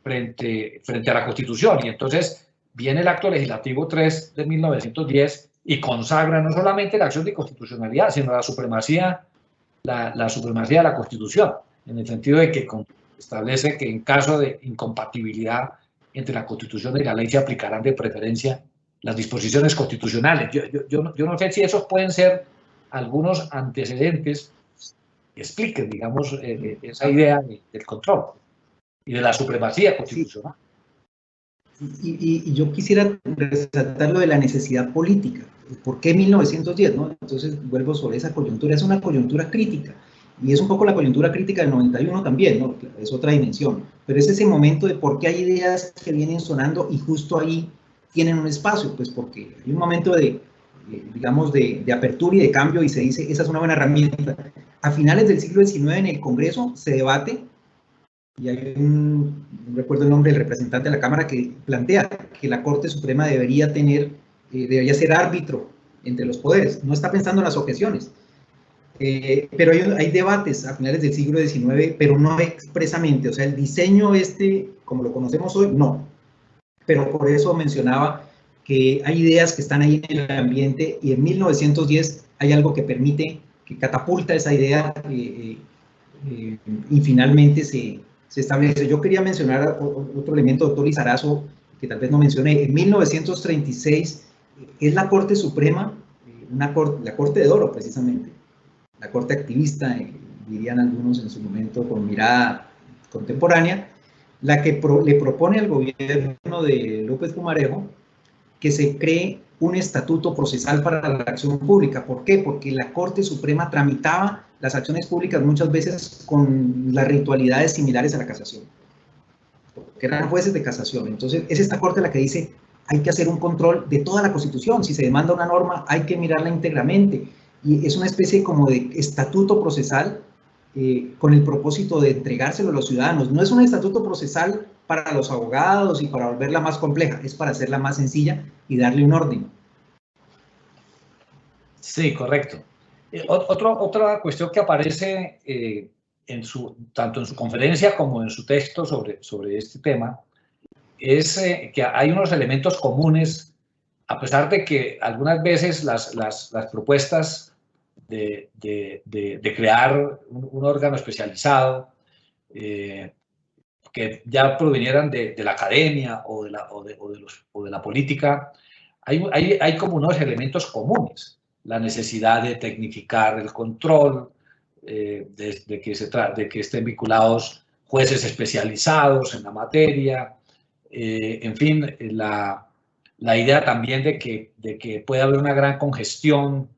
frente a la Constitución. Y entonces viene el Acto Legislativo 3 de 1910 y consagra no solamente la acción de inconstitucionalidad, sino la supremacía de la Constitución, en el sentido de que establece que en caso de incompatibilidad entre la Constitución y la ley se aplicarán de preferencia las disposiciones constitucionales. Yo no sé si esos pueden ser algunos antecedentes que expliquen, digamos, esa idea del control y de la supremacía constitucional. Y yo quisiera resaltar lo de la necesidad política. ¿Por qué 1910? ¿No? Entonces vuelvo sobre esa coyuntura. Es una coyuntura crítica. Y es un poco la coyuntura crítica del 91 también, ¿no? Es otra dimensión. Pero es ese momento de por qué hay ideas que vienen sonando y justo ahí tienen un espacio. Pues porque hay un momento digamos, de apertura y de cambio y se dice, esa es una buena herramienta. A finales del siglo XIX en el Congreso se debate y hay no recuerdo el nombre del representante de la Cámara que plantea que la Corte Suprema debería ser árbitro entre los poderes. No está pensando en las objeciones. Pero hay debates a finales del siglo XIX, pero no expresamente, o sea, el diseño como lo conocemos hoy, no. Pero por eso mencionaba que hay ideas que están ahí en el ambiente y en 1910 hay algo que permite, que catapulta esa idea y finalmente se establece. Yo quería mencionar otro elemento, doctor Lizarazo, que tal vez no mencioné. En 1936 es la Corte Suprema, la Corte de Oro precisamente, la corte activista, dirían algunos en su momento con mirada contemporánea, la que le propone al gobierno de López Pumarejo que se cree un estatuto procesal para la acción pública. ¿Por qué? Porque la Corte Suprema tramitaba las acciones públicas muchas veces con las ritualidades similares a la casación, que eran jueces de casación. Entonces es esta Corte la que dice, hay que hacer un control de toda la Constitución. Si se demanda una norma, hay que mirarla íntegramente. Y es una especie como de estatuto procesal con el propósito de entregárselo a los ciudadanos. No es un estatuto procesal para los abogados y para volverla más compleja, es para hacerla más sencilla y darle un orden. Sí, correcto. Otra cuestión que aparece tanto en su conferencia como en su texto sobre este tema es que hay unos elementos comunes, a pesar de que algunas veces las propuestas de crear un órgano especializado que ya provinieran de la academia o de la política, hay como unos elementos comunes. La necesidad de tecnificar el control, de que estén vinculados jueces especializados en la materia, en fin, la idea también de que puede haber una gran congestión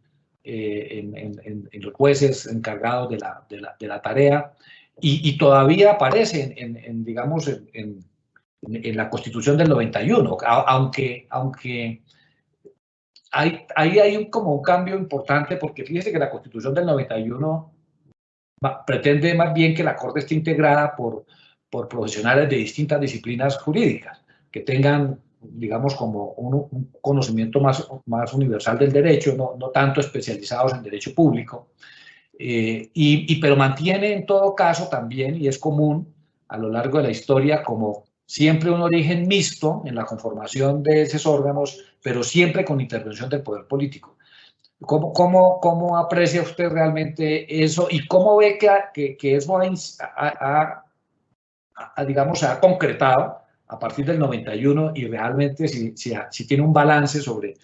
en los jueces encargados de la tarea. y todavía aparece digamos, en la Constitución del 91, aunque ahí hay como un cambio importante, porque fíjese que la Constitución del 91 pretende más bien que la Corte esté integrada por profesionales de distintas disciplinas jurídicas, que tengan, digamos, como un conocimiento más universal del derecho, no tanto especializados en derecho público, pero mantiene en todo caso también, y es común a lo largo de la historia, como siempre un origen mixto en la conformación de esos órganos, pero siempre con intervención del poder político. ¿Cómo aprecia usted realmente eso y cómo ve que eso digamos, se ha concretado a partir del 91 y realmente si tiene un balance sobre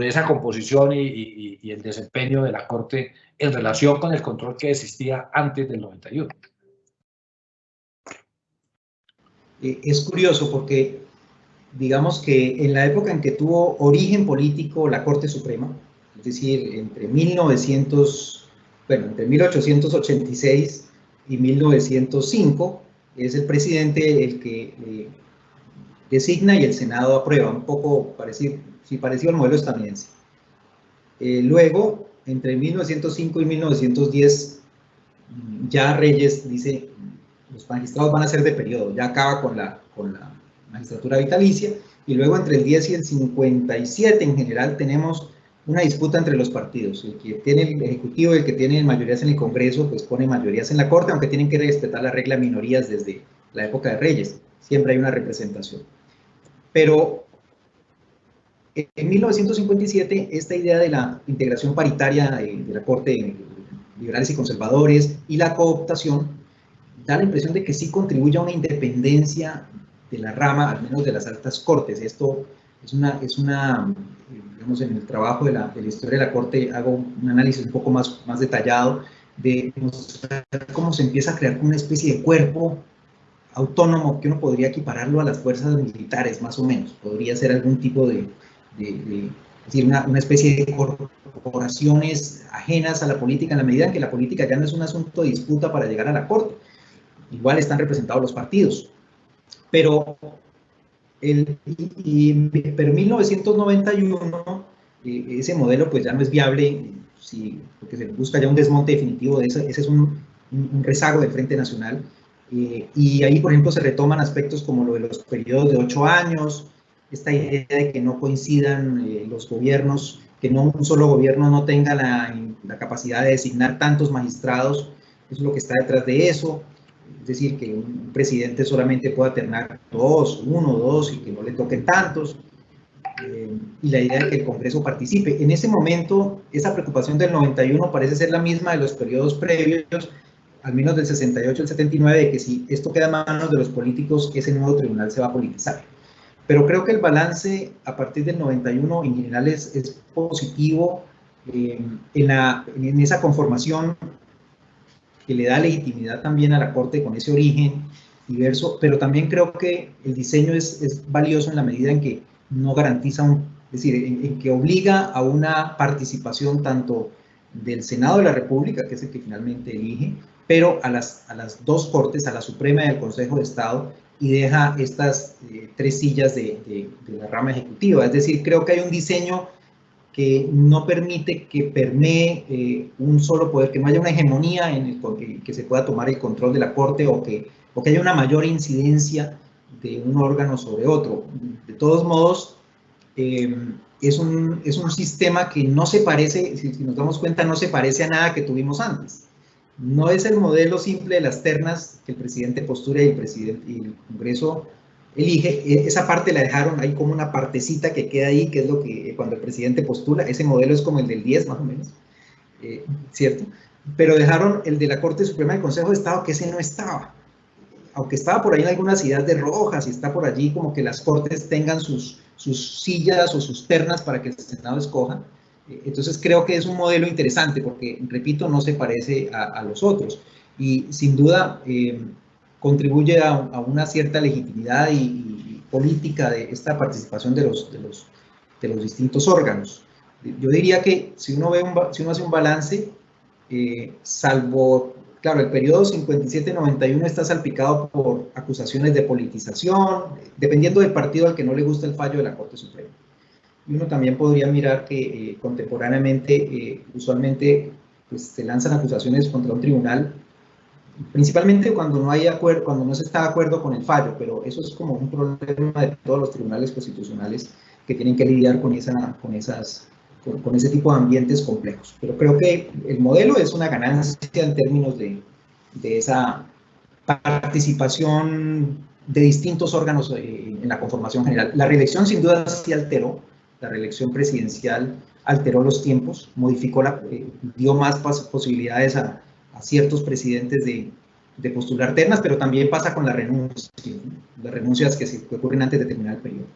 esa composición y el desempeño de la Corte en relación con el control que existía antes del 91? Es curioso porque, digamos que en la época en que tuvo origen político la Corte Suprema, es decir, entre 1886 y 1905, es el presidente el que designa y el Senado aprueba, un poco parecido al modelo estadounidense. Luego, entre 1905 y 1910, ya Reyes dice, los magistrados van a ser de periodo, ya acaba con la magistratura vitalicia, y luego entre el 10 y el 57 en general tenemos una disputa entre los partidos. El que tiene el Ejecutivo y el que tiene mayorías en el Congreso, pues pone mayorías en la Corte, aunque tienen que respetar la regla de minorías desde la época de Reyes. Siempre hay una representación. Pero en 1957, esta idea de la integración paritaria de la Corte, liberales y conservadores, y la cooptación, da la impresión de que sí contribuye a una independencia de la rama, al menos de las altas cortes. Esto digamos, en el trabajo de la historia de la Corte hago un análisis un poco más detallado de mostrar cómo se empieza a crear una especie de cuerpo autónomo que uno podría equipararlo a las fuerzas militares, más o menos. Podría ser algún tipo es decir, una especie de corporaciones ajenas a la política, en la medida en que la política ya no es un asunto de disputa para llegar a la Corte. Igual están representados los partidos. Pero en 1991 ese modelo pues ya no es viable, porque se busca ya un desmonte definitivo de ese es un rezago del Frente Nacional. Y ahí, por ejemplo, se retoman aspectos como lo de los periodos de 8 años, esta idea de que no coincidan los gobiernos, que un solo gobierno no tenga la capacidad de designar tantos magistrados, eso es lo que está detrás de eso. Es decir, que un presidente solamente pueda alternar 1 o 2 y que no le toquen tantos. Y la idea de que el Congreso participe. En ese momento, esa preocupación del 91 parece ser la misma de los periodos previos, al menos del 68 al 79, de que si esto queda en manos de los políticos, ese nuevo tribunal se va a politizar. Pero creo que el balance a partir del 91 en general es positivo en esa conformación que le da legitimidad también a la Corte con ese origen diverso, pero también creo que el diseño es valioso en la medida en que no garantiza es decir, en que obliga a una participación tanto del Senado de la República, que es el que finalmente elige, pero a las 2 cortes, a la Suprema y al Consejo de Estado, y deja estas 3 sillas de la rama ejecutiva. Es decir, creo que hay un diseño que no permite que permee un solo poder, que no haya una hegemonía en el que se pueda tomar el control de la Corte o que haya una mayor incidencia de un órgano sobre otro. De todos modos, es un sistema que no se parece, si nos damos cuenta, no se parece a nada que tuvimos antes. No es el modelo simple de las ternas que el presidente postura y el Congreso elige. Esa parte la dejaron ahí como una partecita que queda ahí, que es lo que cuando el presidente postula, ese modelo es como el del 10 más o menos, ¿cierto? Pero dejaron el de la Corte Suprema del Consejo de Estado, que ese no estaba. Aunque estaba por ahí en algunas ideas de Rojas y está por allí como que las cortes tengan sus sillas o sus ternas para que el Senado escoja. Entonces creo que es un modelo interesante porque, repito, no se parece a los otros y sin duda contribuye a una cierta legitimidad y política de esta participación de los distintos órganos. Yo diría que si uno hace un balance, salvo claro, el periodo 57-91 está salpicado por acusaciones de politización, dependiendo del partido al que no le gusta el fallo de la Corte Suprema. Y uno también podría mirar que contemporáneamente, usualmente, pues, se lanzan acusaciones contra un tribunal, principalmente cuando no hay acuerdo, cuando no se está de acuerdo con el fallo, pero eso es como un problema de todos los tribunales constitucionales que tienen que lidiar con ese tipo de ambientes complejos. Pero creo que el modelo es una ganancia en términos de esa participación de distintos órganos en la conformación general. La reelección sin duda sí alteró, la reelección presidencial alteró los tiempos, modificó, dio más posibilidades a ciertos presidentes de postular ternas, pero también pasa con las renuncias que ocurren antes de terminar el periodo.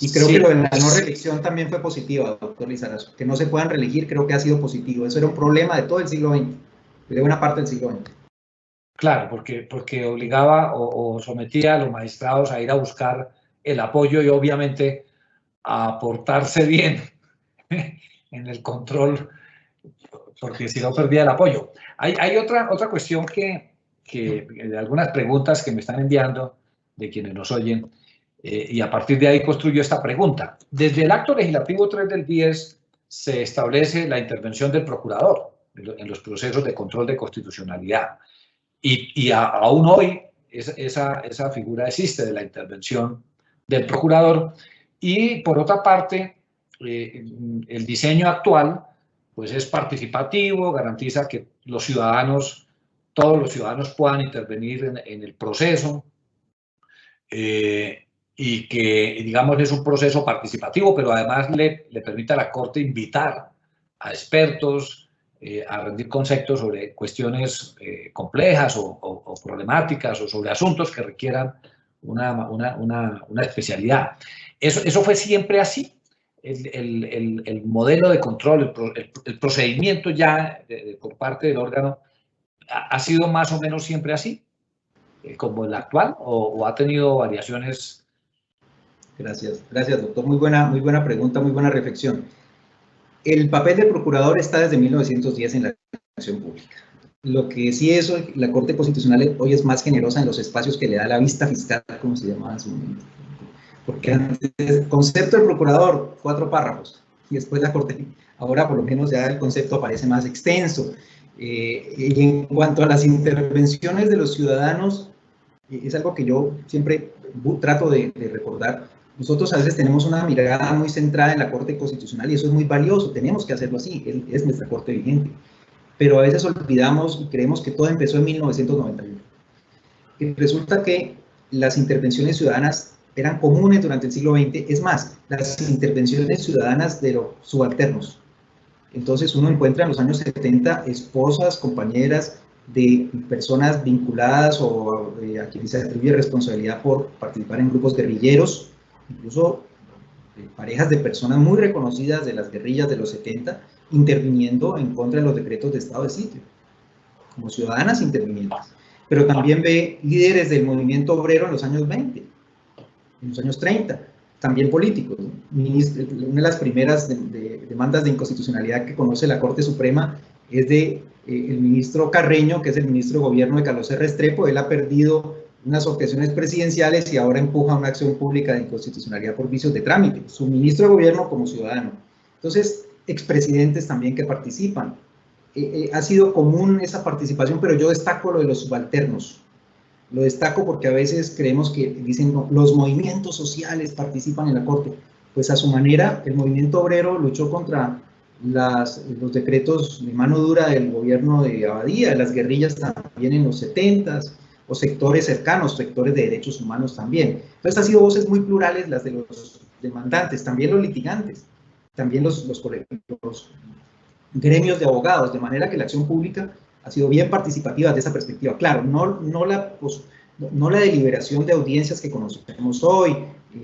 Y creo que lo de la no reelección también fue positiva, doctor Lizarazo. Que no se puedan reelegir creo que ha sido positivo. Eso era un problema de todo el siglo XX, de buena parte del siglo XX. Claro, porque obligaba o sometía a los magistrados a ir a buscar el apoyo y obviamente a portarse bien en el control, porque si no perdía el apoyo. Hay otra cuestión que de algunas preguntas que me están enviando de quienes nos oyen, y a partir de ahí construyo esta pregunta. Desde el acto legislativo 3 del 10 se establece la intervención del procurador en los procesos de control de constitucionalidad. Y aún hoy esa figura existe de la intervención del procurador. Y por otra parte, el diseño actual pues es participativo, garantiza que todos los ciudadanos puedan intervenir en el proceso, y que, digamos, es un proceso participativo, pero además le permite a la Corte invitar a expertos a rendir conceptos sobre cuestiones complejas o problemáticas o sobre asuntos que requieran una especialidad. Eso fue siempre así. El modelo de control, el procedimiento ya por parte del órgano ha sido más o menos siempre así, como el actual, o ha tenido variaciones. Gracias, doctor. Muy buena pregunta, muy buena reflexión. El papel del procurador está desde 1910 en la acción pública. Lo que sí es, la Corte Constitucional hoy es más generosa en los espacios que le da la vista fiscal, como se llamaba en su momento. Porque antes, el concepto del procurador, 4 párrafos, y después la Corte, ahora por lo menos ya el concepto aparece más extenso. Y en cuanto a las intervenciones de los ciudadanos, es algo que yo siempre trato de recordar. Nosotros a veces tenemos una mirada muy centrada en la Corte Constitucional y eso es muy valioso, tenemos que hacerlo así, es nuestra Corte vigente. Pero a veces olvidamos y creemos que todo empezó en 1991. Y resulta que las intervenciones ciudadanas eran comunes durante el siglo XX, es más, las intervenciones ciudadanas de los subalternos. Entonces uno encuentra en los años 70 esposas, compañeras de personas vinculadas o a quienes se atribuye responsabilidad por participar en grupos guerrilleros, incluso parejas de personas muy reconocidas de las guerrillas de los 70, interviniendo en contra de los decretos de estado de sitio, como ciudadanas intervinientes. Pero también ve líderes del movimiento obrero en los años 20, en los años 30, también políticos, ¿no? Una de las primeras demandas de inconstitucionalidad que conoce la Corte Suprema es de el ministro Carreño, que es el ministro de Gobierno de Carlos R. Restrepo. Él ha perdido unas objeciones presidenciales y ahora empuja una acción pública de inconstitucionalidad por vicios de trámite. Su ministro de Gobierno como ciudadano. Entonces, expresidentes también que participan. Ha sido común esa participación, pero yo destaco lo de los subalternos. Lo destaco porque a veces creemos que dicen no, los movimientos sociales participan en la Corte. Pues a su manera, el movimiento obrero luchó contra los decretos de mano dura del gobierno de Abadía, de las guerrillas también en los 70s, o sectores cercanos, sectores de derechos humanos también. Entonces han sido voces muy plurales las de los demandantes, también los litigantes, también los gremios de abogados, de manera que la acción pública ha sido bien participativa desde esa perspectiva. Claro, no la deliberación de audiencias que conocemos hoy,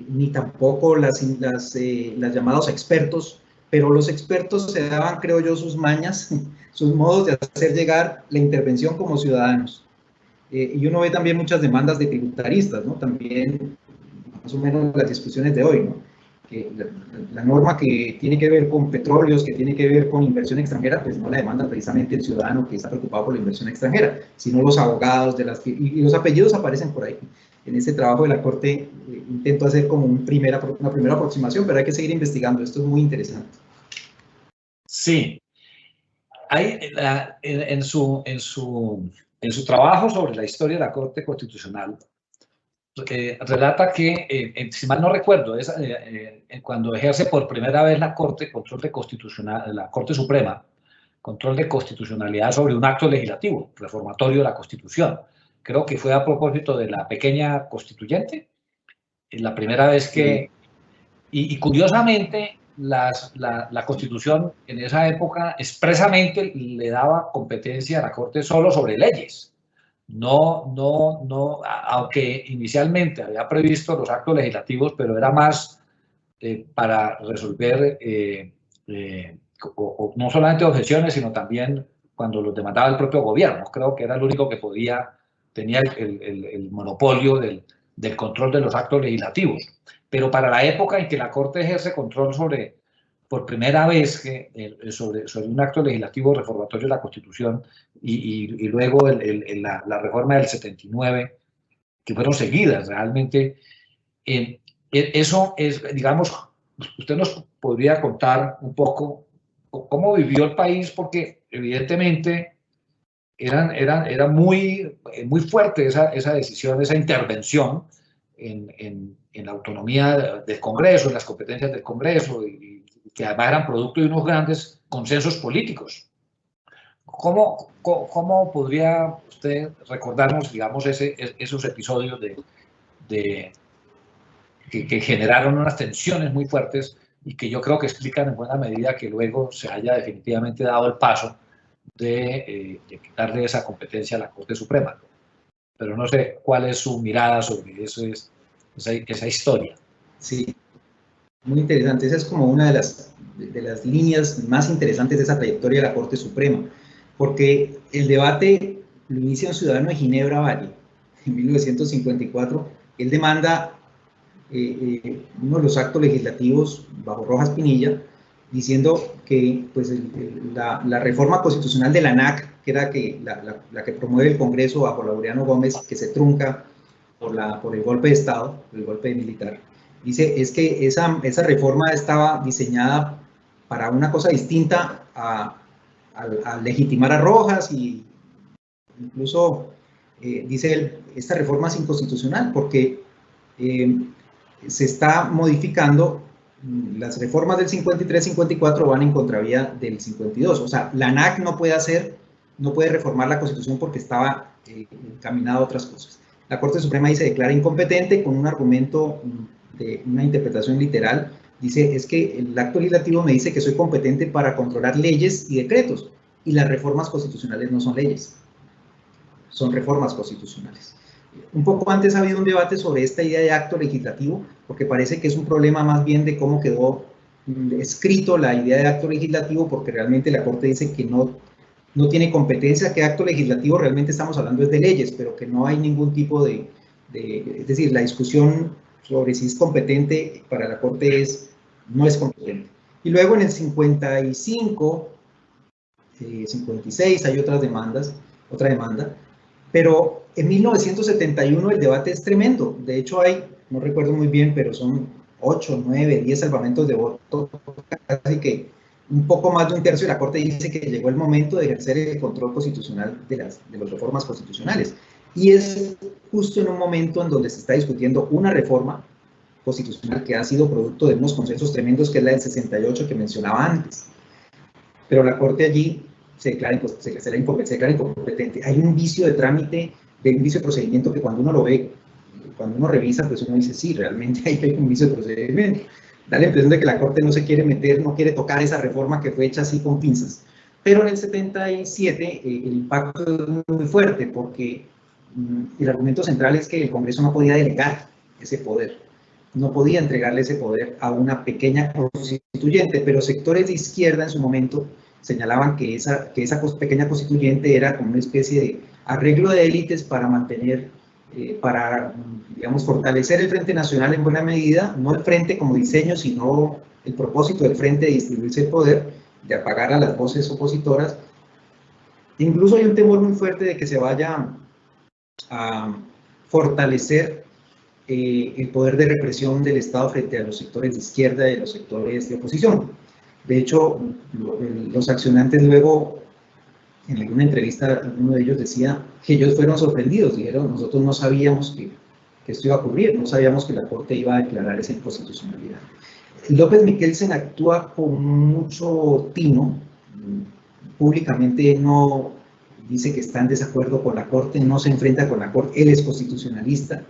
ni tampoco las llamados expertos, pero los expertos se daban, creo yo, sus mañas, sus modos de hacer llegar la intervención como ciudadanos. Y uno ve también muchas demandas de tributaristas, ¿no? También, más o menos, las discusiones de hoy, ¿no? la norma que tiene que ver con petróleos, que tiene que ver con inversión extranjera, pues no la demanda precisamente el ciudadano que está preocupado por la inversión extranjera, sino los abogados y los apellidos aparecen por ahí. En este trabajo de la Corte intento hacer como una primera aproximación, pero hay que seguir investigando, esto es muy interesante. Sí, hay en su trabajo sobre la historia de la Corte Constitucional, relata que, si mal no recuerdo, cuando ejerce por primera vez la Corte la Corte Suprema, control de constitucionalidad sobre un acto legislativo, reformatorio de la Constitución. Creo que fue a propósito de la pequeña constituyente, la primera vez que... Y curiosamente, la Constitución en esa época expresamente le daba competencia a la Corte solo sobre leyes. No, aunque inicialmente había previsto los actos legislativos, pero era más para resolver no solamente objeciones, sino también cuando los demandaba el propio gobierno. Creo que era el único que tenía el monopolio del control de los actos legislativos. Pero para la época en que la Corte ejerce control por primera vez sobre un acto legislativo reformatorio de la Constitución y luego la reforma del 79, que fueron seguidas realmente, eso es, digamos, usted nos podría contar un poco cómo vivió el país, porque evidentemente era muy fuerte esa decisión, esa intervención en la autonomía del Congreso, en las competencias del Congreso, y que además eran producto de unos grandes consensos políticos. ¿Cómo podría usted recordarnos, digamos, esos episodios que generaron unas tensiones muy fuertes y que yo creo que explican en buena medida que luego se haya definitivamente dado el paso de quitarle esa competencia a la Corte Suprema? Pero no sé cuál es su mirada sobre esa historia. Sí, muy interesante. Esa es como una de las líneas más interesantes de esa trayectoria de la Corte Suprema, porque el debate lo inicia un ciudadano de Ginebra Valle en 1954. Él demanda uno de los actos legislativos bajo Rojas Pinilla, diciendo que pues, la reforma constitucional de la ANAC, que era la que promueve el Congreso bajo Laureano Gómez, que se trunca por el golpe de Estado, el golpe militar, dice es que esa reforma estaba diseñada para una cosa distinta a legitimar a Rojas, y incluso dice él, esta reforma es inconstitucional porque se está modificando. Las reformas del 53-54 van en contravía del 52. O sea, la ANAC no puede reformar la Constitución porque estaba encaminada a otras cosas. La Corte Suprema dice, declara incompetente con un argumento de una interpretación literal. Dice, es que el acto legislativo me dice que soy competente para controlar leyes y decretos, y las reformas constitucionales no son leyes, son reformas constitucionales. Un poco antes ha habido un debate sobre esta idea de acto legislativo, porque parece que es un problema más bien de cómo quedó escrito la idea de acto legislativo, porque realmente la Corte dice que no tiene competencia, que acto legislativo realmente estamos hablando es de leyes, pero que no hay ningún tipo es decir, la discusión sobre si es competente para la Corte no es competente. Y luego en el 55, 56 hay otra demanda, pero en 1971 el debate es tremendo. De hecho hay, no recuerdo muy bien, pero son 8, 9, 10 salvamentos de voto, así que un poco más de un tercio de la Corte dice que llegó el momento de ejercer el control constitucional de las reformas constitucionales. Y es justo en un momento en donde se está discutiendo una reforma constitucional que ha sido producto de unos consensos tremendos, que es la del 68 que mencionaba antes. Pero la Corte allí se declara incompetente. Hay un vicio de trámite, un vicio de procedimiento que cuando uno lo ve, cuando uno revisa, pues uno dice, sí, realmente hay un vicio de procedimiento. Da la impresión de que la Corte no se quiere meter, no quiere tocar esa reforma que fue hecha así con pinzas. Pero en el 77 el impacto es muy fuerte, porque el argumento central es que el Congreso no podía delegar ese poder, no podía entregarle ese poder a una pequeña constituyente, pero sectores de izquierda en su momento señalaban que esa pequeña constituyente era como una especie de arreglo de élites para mantener para, digamos, fortalecer el Frente Nacional en buena medida, no el Frente como diseño, sino el propósito del Frente de distribuirse el poder, de apagar a las voces opositoras. Incluso hay un temor muy fuerte de que se vaya a fortalecer el poder de represión del Estado frente a los sectores de izquierda y los sectores de oposición. De hecho, los accionantes luego, en alguna entrevista, uno de ellos decía que ellos fueron sorprendidos, dijeron, nosotros no sabíamos que esto iba a ocurrir, no sabíamos que la Corte iba a declarar esa inconstitucionalidad. López Miquelsen actúa con mucho tino, públicamente no dice que está en desacuerdo con la Corte, no se enfrenta con la Corte, él es constitucionalista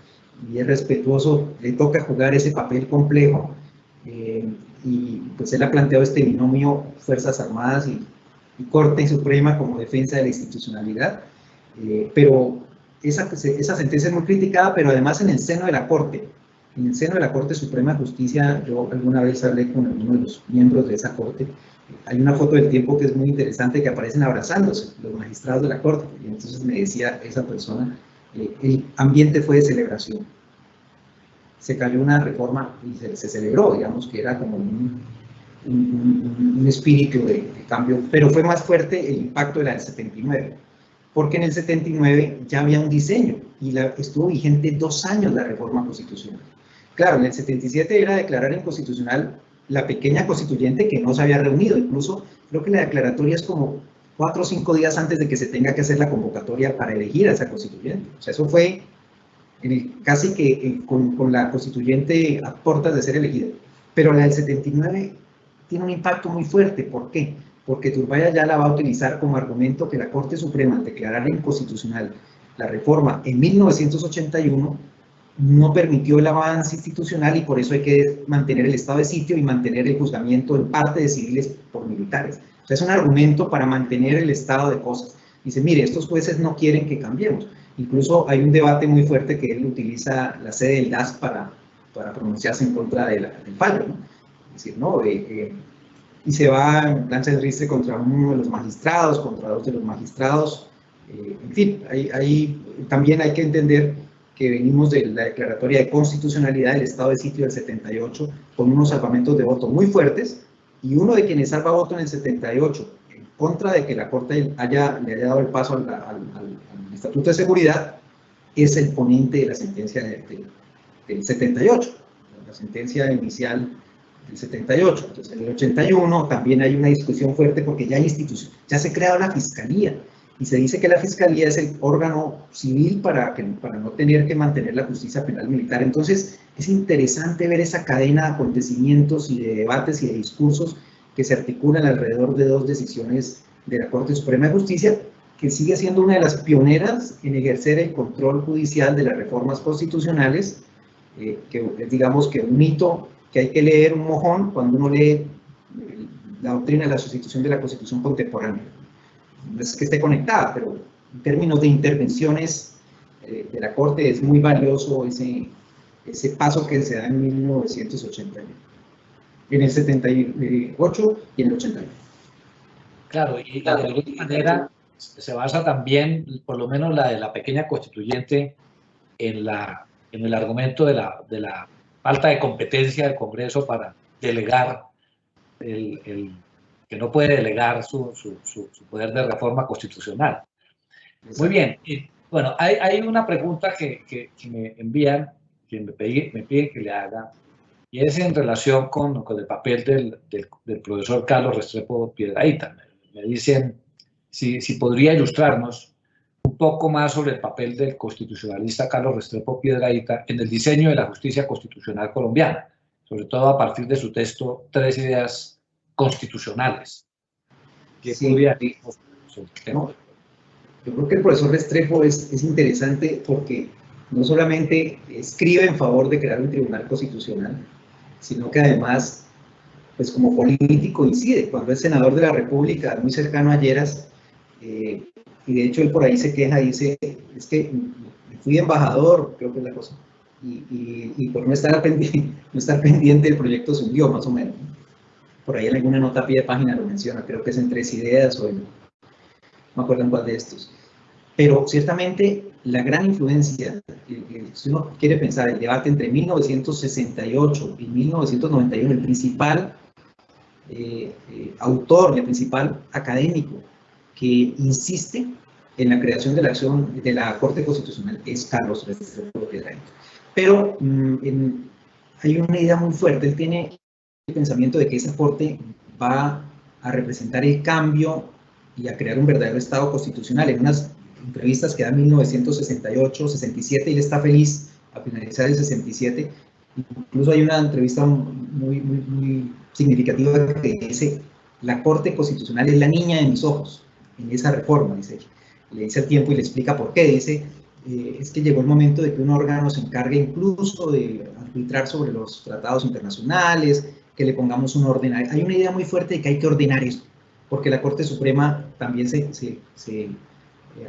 y es respetuoso, le toca jugar ese papel complejo, y pues él ha planteado este binomio Fuerzas Armadas y Corte Suprema como defensa de la institucionalidad, pero esa sentencia es muy criticada, pero además en el seno de la Corte Suprema de Justicia, yo alguna vez hablé con uno de los miembros de esa Corte, hay una foto del tiempo que es muy interesante, que aparecen abrazándose los magistrados de la Corte, y entonces me decía esa persona, el ambiente fue de celebración. Se cayó una reforma y se celebró, digamos que era como un espíritu de cambio, pero fue más fuerte el impacto de la del 79, porque en el 79 ya había un diseño y estuvo vigente 2 años la reforma constitucional. Claro, en el 77 era declarar inconstitucional la pequeña constituyente que no se había reunido, incluso creo que la declaratoria es como 4 o 5 días antes de que se tenga que hacer la convocatoria para elegir a esa constituyente. O sea, eso fue casi que con la constituyente a puertas de ser elegida. Pero la del 79 tiene un impacto muy fuerte. ¿Por qué? Porque Turbay ya la va a utilizar como argumento que la Corte Suprema, al declarar inconstitucional la reforma en 1981, no permitió el avance institucional y por eso hay que mantener el estado de sitio y mantener el juzgamiento en parte de civiles por militares. O sea, es un argumento para mantener el estado de cosas. Dice, mire, estos jueces no quieren que cambiemos. Incluso hay un debate muy fuerte que él utiliza la sede del DAS para pronunciarse en contra del fallo, ¿no? Es decir, ¿no? Y se va en plancha de ristre contra uno de los magistrados, contra 2 de los magistrados. En fin, ahí también hay que entender que venimos de la declaratoria de constitucionalidad del estado de sitio del 78 con unos salvamentos de voto muy fuertes, y uno de quienes salva voto en el 78 en contra de que la Corte le haya dado el paso al Estatuto de Seguridad es el ponente de la sentencia del 78, la sentencia inicial del 78. Entonces, en el 81 también hay una discusión fuerte porque ya se ha creado la Fiscalía, y se dice que la Fiscalía es el órgano civil para no tener que mantener la justicia penal militar. Entonces, es interesante ver esa cadena de acontecimientos y de debates y de discursos que se articulan alrededor de 2 decisiones de la Corte Suprema de Justicia, que sigue siendo una de las pioneras en ejercer el control judicial de las reformas constitucionales, que es, digamos, que un hito que hay que leer un mojón cuando uno lee la doctrina de la sustitución de la Constitución contemporánea. No es que esté conectada, pero en términos de intervenciones de la Corte es muy valioso ese paso que se da en 1981, en el 78 y en el 81. Claro, y de alguna manera se basa también, por lo menos la de la pequeña constituyente, en el argumento de la falta de competencia del Congreso para delegar que no puede delegar su poder de reforma constitucional. Muy bien. Bueno, hay una pregunta que me envían, que me piden que le haga, y es en relación con el papel del profesor Carlos Restrepo Piedrahíta. Me dicen si podría ilustrarnos un poco más sobre el papel del constitucionalista Carlos Restrepo Piedrahíta en el diseño de la justicia constitucional colombiana, sobre todo a partir de su texto 3 ideas constitucionales. Sí, no, yo creo que el profesor Restrepo es interesante porque no solamente escribe en favor de crear un tribunal constitucional, sino que además, pues como político incide. Cuando es senador de la República, muy cercano a Lleras, y de hecho él por ahí se queja, dice, es que fui embajador, creo que es la cosa, y por no estar pendiente del proyecto se hundió, más o menos. Por ahí en alguna nota a pie de página lo menciona, creo que es en 3 ideas o en, no me acuerdo en cuál de estos. Pero ciertamente la gran influencia, si uno quiere pensar el debate entre 1968 y 1991, el principal autor, el principal académico que insiste en la creación de la acción de la Corte Constitucional es Carlos Restrepo Piedrahíta. Pero hay una idea muy fuerte, él tiene el pensamiento de que esa Corte va a representar el cambio y a crear un verdadero Estado constitucional. En unas entrevistas que da en 1968, 67, y él está feliz a finalizar el 67. Incluso hay una entrevista muy significativa que dice: la Corte Constitucional es la niña de mis ojos en esa reforma, dice él. Le dice al tiempo y le explica por qué. Dice, es que llegó el momento de que un órgano se encargue incluso de arbitrar sobre los tratados internacionales, que le pongamos un orden. Hay una idea muy fuerte de que hay que ordenar esto, porque la Corte Suprema también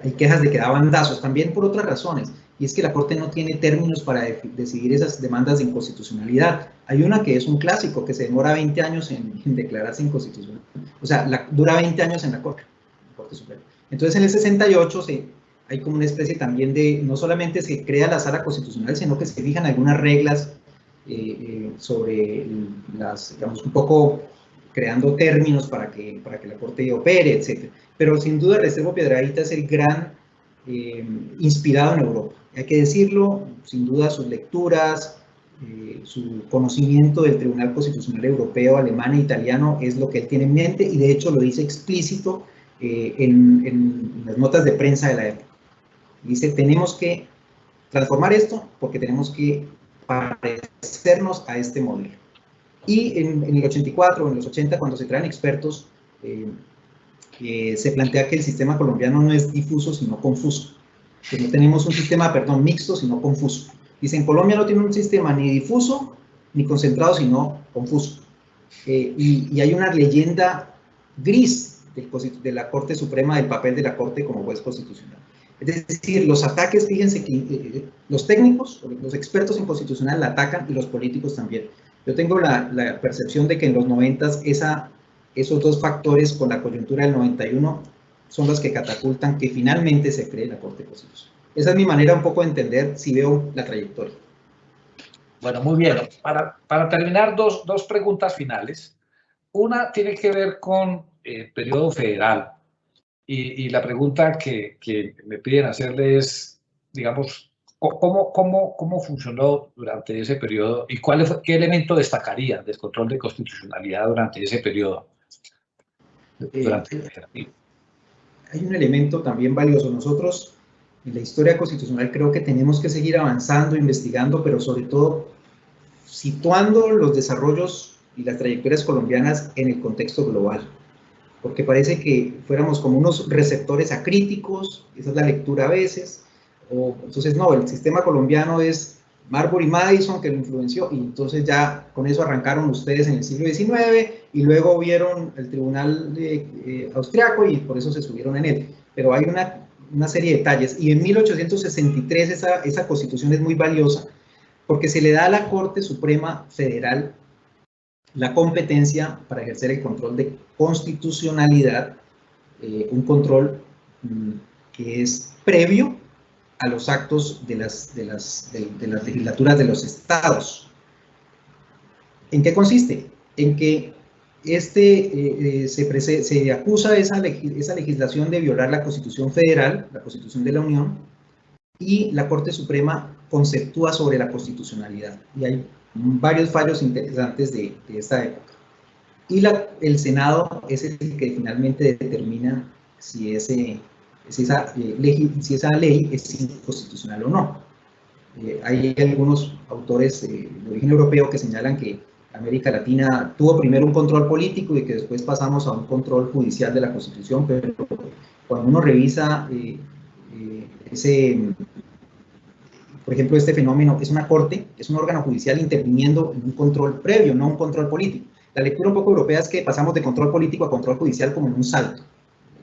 hay quejas de que da bandazos, también por otras razones, y es que la Corte no tiene términos para decidir esas demandas de inconstitucionalidad. Hay una que es un clásico, que se demora 20 años en declararse inconstitucional, o sea, dura 20 años en la Corte Suprema. Entonces en el 68 hay como una especie también de, no solamente se crea la sala constitucional, sino que se fijan algunas reglas sobre las, digamos, un poco creando términos para que la Corte opere, etc. Pero sin duda Restrepo Piedrahíta es el gran inspirado en Europa. Hay que decirlo, sin duda sus lecturas, su conocimiento del Tribunal Constitucional Europeo, alemán e italiano es lo que él tiene en mente, y de hecho lo dice explícito en las notas de prensa de la época. Dice, tenemos que transformar esto porque tenemos que parecernos a este modelo. Y en el 84 o en los 80, cuando se traen expertos, se plantea que el sistema colombiano no es difuso sino confuso, que no tenemos un sistema, perdón, mixto sino confuso. Dice, en Colombia no tiene un sistema ni difuso ni concentrado sino confuso. Y hay una leyenda gris de la Corte Suprema, del papel de la Corte como juez constitucional. Es decir, los ataques, fíjense que los técnicos, los expertos en constitucional la atacan, y los políticos también. Yo tengo la percepción de que en los 90 esos dos factores, con la coyuntura del 91, son los que catapultan que finalmente se cree la Corte Constitucional. Esa es mi manera un poco de entender, si veo la trayectoria. Bueno, muy bien. Para terminar, dos preguntas finales. Una tiene que ver con el periodo federal, y la pregunta que me piden hacerle es, digamos, ¿cómo funcionó durante ese periodo y qué elemento destacaría del control de constitucionalidad durante ese periodo? Hay un elemento también valioso. Nosotros, en la historia constitucional, creo que tenemos que seguir avanzando, investigando, pero sobre todo situando los desarrollos y las trayectorias colombianas en el contexto global, porque parece que fuéramos como unos receptores acríticos, esa es la lectura a veces, o entonces no, el sistema colombiano es Marbury Madison que lo influenció, y entonces ya con eso arrancaron ustedes en el siglo XIX, y luego vieron el tribunal austriaco y por eso se subieron en él. Pero hay una serie de detalles, y en 1863 esa constitución es muy valiosa, porque se le da a la Corte Suprema Federal la competencia para ejercer el control de constitucionalidad, un control que es previo a los actos de las legislaturas de los estados. ¿En qué consiste? En que se acusa esa legislación de violar la Constitución Federal, la Constitución de la Unión, y la Corte Suprema conceptúa sobre la constitucionalidad. Y hay varios fallos interesantes de esta época. Y el Senado es el que finalmente determina si esa ley es inconstitucional o no. Hay algunos autores de origen europeo que señalan que América Latina tuvo primero un control político y que después pasamos a un control judicial de la Constitución, pero cuando uno revisa por ejemplo, este fenómeno es una corte, es un órgano judicial interviniendo en un control previo, no un control político. La lectura un poco europea es que pasamos de control político a control judicial como en un salto,